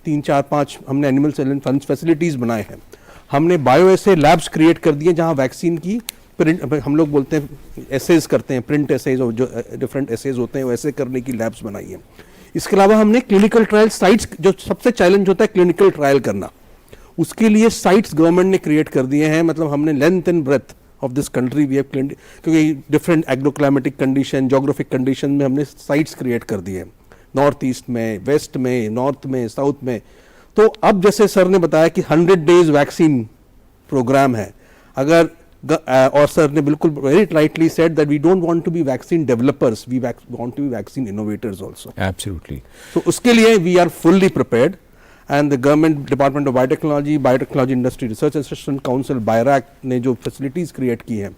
3, 4, 5 हमने एनिमल सर्वेलेंस फैसिलिटीज़ बनाए हैं। हमने बायोएसे लैब्स क्रिएट कर दिए जहाँ वैक्सीन की प्रिंट, हम लोग बोलते हैं एसेज करते हैं, प्रिंट एसेज और जो डिफरेंट एसेज होते हैं वैसे करने की लैब्स बनाई हैं। इसके अलावा हमने क्लिनिकल ट्रायल साइट्स, जो सबसे चैलेंज होता है क्लिनिकल ट्रायल करना, उसके लिए साइट्स गवर्नमेंट ने क्रिएट कर दिए हैं। मतलब हमने length and breadth of this country we have, क्योंकि different agroclimatic condition, geographic condition में हमने साइट्स क्रिएट कर दिए हैं, नॉर्थ ईस्ट में, वेस्ट में, नॉर्थ में, साउथ में। तो अब जैसे सर ने बताया कि 100 डेज वैक्सीन प्रोग्राम है, अगर और सर ने बिल्कुल very rightly said that we don't want to be vaccine developers, we want to be vaccine innovators also. Absolutely. तो उसके लिए we are fully prepared and the government department of biotechnology industry research assistant council BIRAC ने जो facilities create की हैं,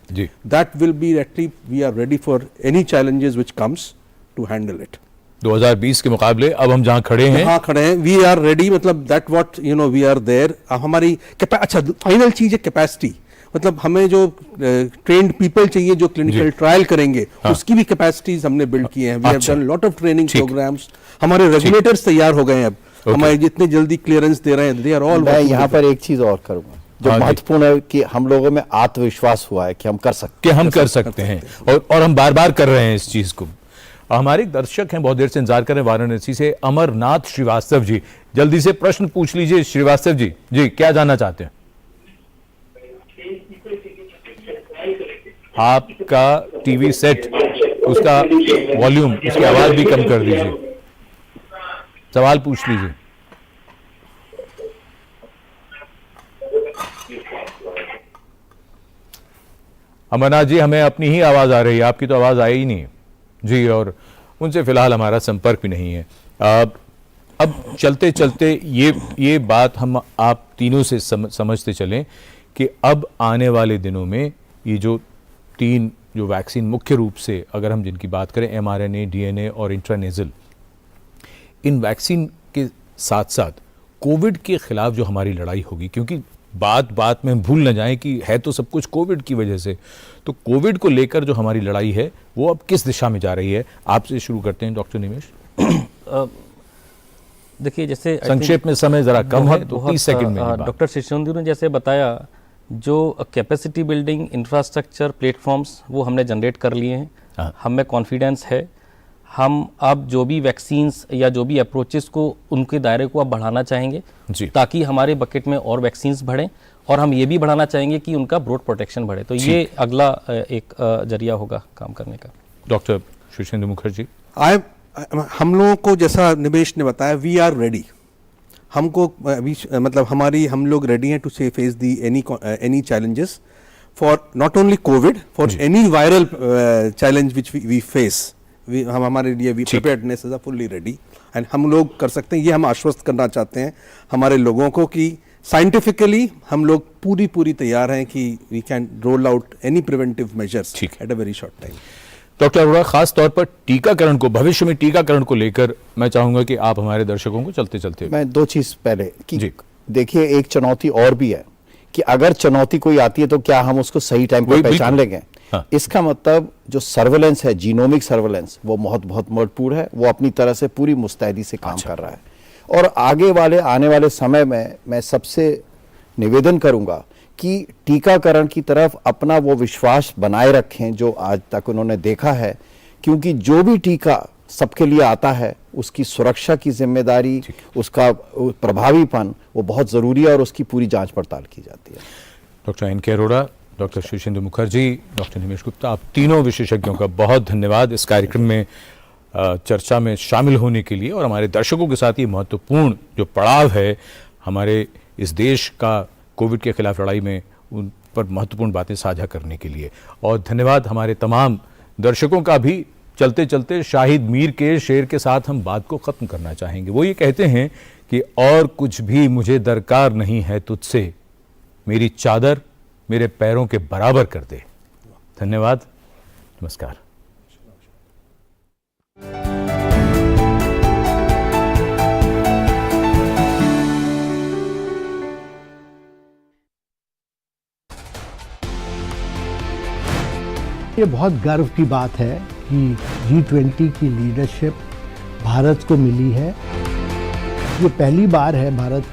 that will be actually we are ready for any challenges which comes to handle it. 2020 के मुकाबले अब हम जहां खड़े हैं, हाँ खड़े हैं, वी आर रेडी, मतलब that what you know we are there. हमारी अच्छा फाइनल चीज है कैपेसिटी, मतलब हमें जो ट्रेन्ड पीपल चाहिए जो क्लिनिकल ट्रायल करेंगे, उसकी भी कैपेसिटीज हमने बिल्ड की हैं। We have done lot of training programmes. हमारे रेगुलेटर्स तैयार हो गए हैं अब, हमारे जितने जल्दी क्लियरेंस दे रहे हैं, दे आर ऑल। मैं यहाँ पर एक चीज और करूंगा जो महत्वपूर्ण है कि हम लोगों में आत्मविश्वास हुआ है कि हम कर सकते हैं और हम बार बार कर रहे हैं इस चीज को। हमारे दर्शक हैं, बहुत देर से इंतजार कर रहे हैं वाराणसी से, अमरनाथ श्रीवास्तव जी, जल्दी से प्रश्न पूछ लीजिए। श्रीवास्तव जी, क्या जानना चाहते हैं? आपका टीवी सेट, उसका वॉल्यूम, उसकी आवाज भी कम कर दीजिए, सवाल पूछ लीजिए। अमरनाथ जी, हमें अपनी ही आवाज आ रही है, आपकी तो आवाज आई ही नहीं जी, और उनसे फिलहाल हमारा संपर्क भी नहीं है। अब चलते चलते ये बात हम आप तीनों से समझते चलें कि अब आने वाले दिनों में ये जो 3 जो वैक्सीन मुख्य रूप से अगर हम जिनकी बात करें, mRNA, DNA और इंट्रानेजल, इन वैक्सीन के साथ साथ कोविड के खिलाफ जो हमारी लड़ाई होगी, क्योंकि बात में हम भूल न जाएं कि है तो सब कुछ कोविड की वजह से, तो कोविड को लेकर जो हमारी लड़ाई है वो अब किस दिशा में जा रही है? आपसे शुरू करते हैं डॉक्टर निमेश। देखिए, जैसे संक्षेप में समय जरा कम है तो 30 सेकंड में डॉक्टर शिशुंदु ने जैसे बताया, जो कैपेसिटी बिल्डिंग इंफ्रास्ट्रक्चर प्लेटफॉर्म्स वो हमने जनरेट कर लिए हैं। हमें कॉन्फिडेंस है, हम अब जो भी वैक्सीन्स या जो भी अप्रोचेस को उनके दायरे को अब बढ़ाना चाहेंगे ताकि हमारे बकेट में और वैक्सीन्स बढ़ें, और हम ये भी बढ़ाना चाहेंगे कि उनका ब्रॉड प्रोटेक्शन बढ़े। तो ये अगला एक जरिया होगा काम करने का। डॉक्टर शिशुंदु मुखर्जी, हम लोगों को, जैसा निमेश ने बताया, वी आर रेडी। हमको मतलब हम लोग रेडी हैं टू से face the any challenges for not only Covid, for any viral challenge which we face. हमारे लिए we preparedness is fully ready, and हम लोग कर सकते हैं। ये हम आश्वस्त करना चाहते हैं हमारे लोगों को कि साइंटिफिकली हम लोग पूरी तैयार हैं कि we can roll out any preventive measures at a very short time. Doctor Arora, खास तौर पर टीकाकरण को, भविष्य में टीकाकरण को लेकर मैं चाहूंगा कि आप हमारे दर्शकों को चलते चलते मैं दो चीज पहले कि देखिए, एक चुनौती और भी है कि अगर चुनौती कोई आती है तो क्या हम उसको सही टाइम पर पहचान लेंगे। इसका मतलब जो सर्वेलेंस है, जीनोमिक सर्वेलेंस, वो बहुत महत्वपूर्ण है। वो अपनी तरह से पूरी मुस्तैदी से काम कर रहा है, और आने वाले समय में मैं सबसे निवेदन करूंगा कि टीकाकरण की तरफ अपना वो विश्वास बनाए रखें जो आज तक उन्होंने देखा है, क्योंकि जो भी टीका सबके लिए आता है उसकी सुरक्षा की जिम्मेदारी, उसका प्रभावीपन वो बहुत ज़रूरी है, और उसकी पूरी जांच पड़ताल की जाती है। डॉक्टर एन के अरोड़ा, डॉक्टर शिशुंदु मुखर्जी, डॉक्टर निमेश गुप्ता, आप तीनों विशेषज्ञों का बहुत धन्यवाद इस कार्यक्रम में चर्चा में शामिल होने के लिए, और हमारे दर्शकों के साथ ये महत्वपूर्ण जो पड़ाव है हमारे इस देश का कोविड के खिलाफ लड़ाई में, उन पर महत्वपूर्ण बातें साझा करने के लिए। और धन्यवाद हमारे तमाम दर्शकों का भी। चलते चलते शाहिद मीर के शेर के साथ हम बात को ख़त्म करना चाहेंगे। वो ये कहते हैं कि और कुछ भी मुझे दरकार नहीं है तुझसे, मेरी चादर मेरे पैरों के बराबर कर दे। धन्यवाद, नमस्कार। ये बहुत गर्व की बात है कि G20 की लीडरशिप भारत को मिली है। ये पहली बार है भारत के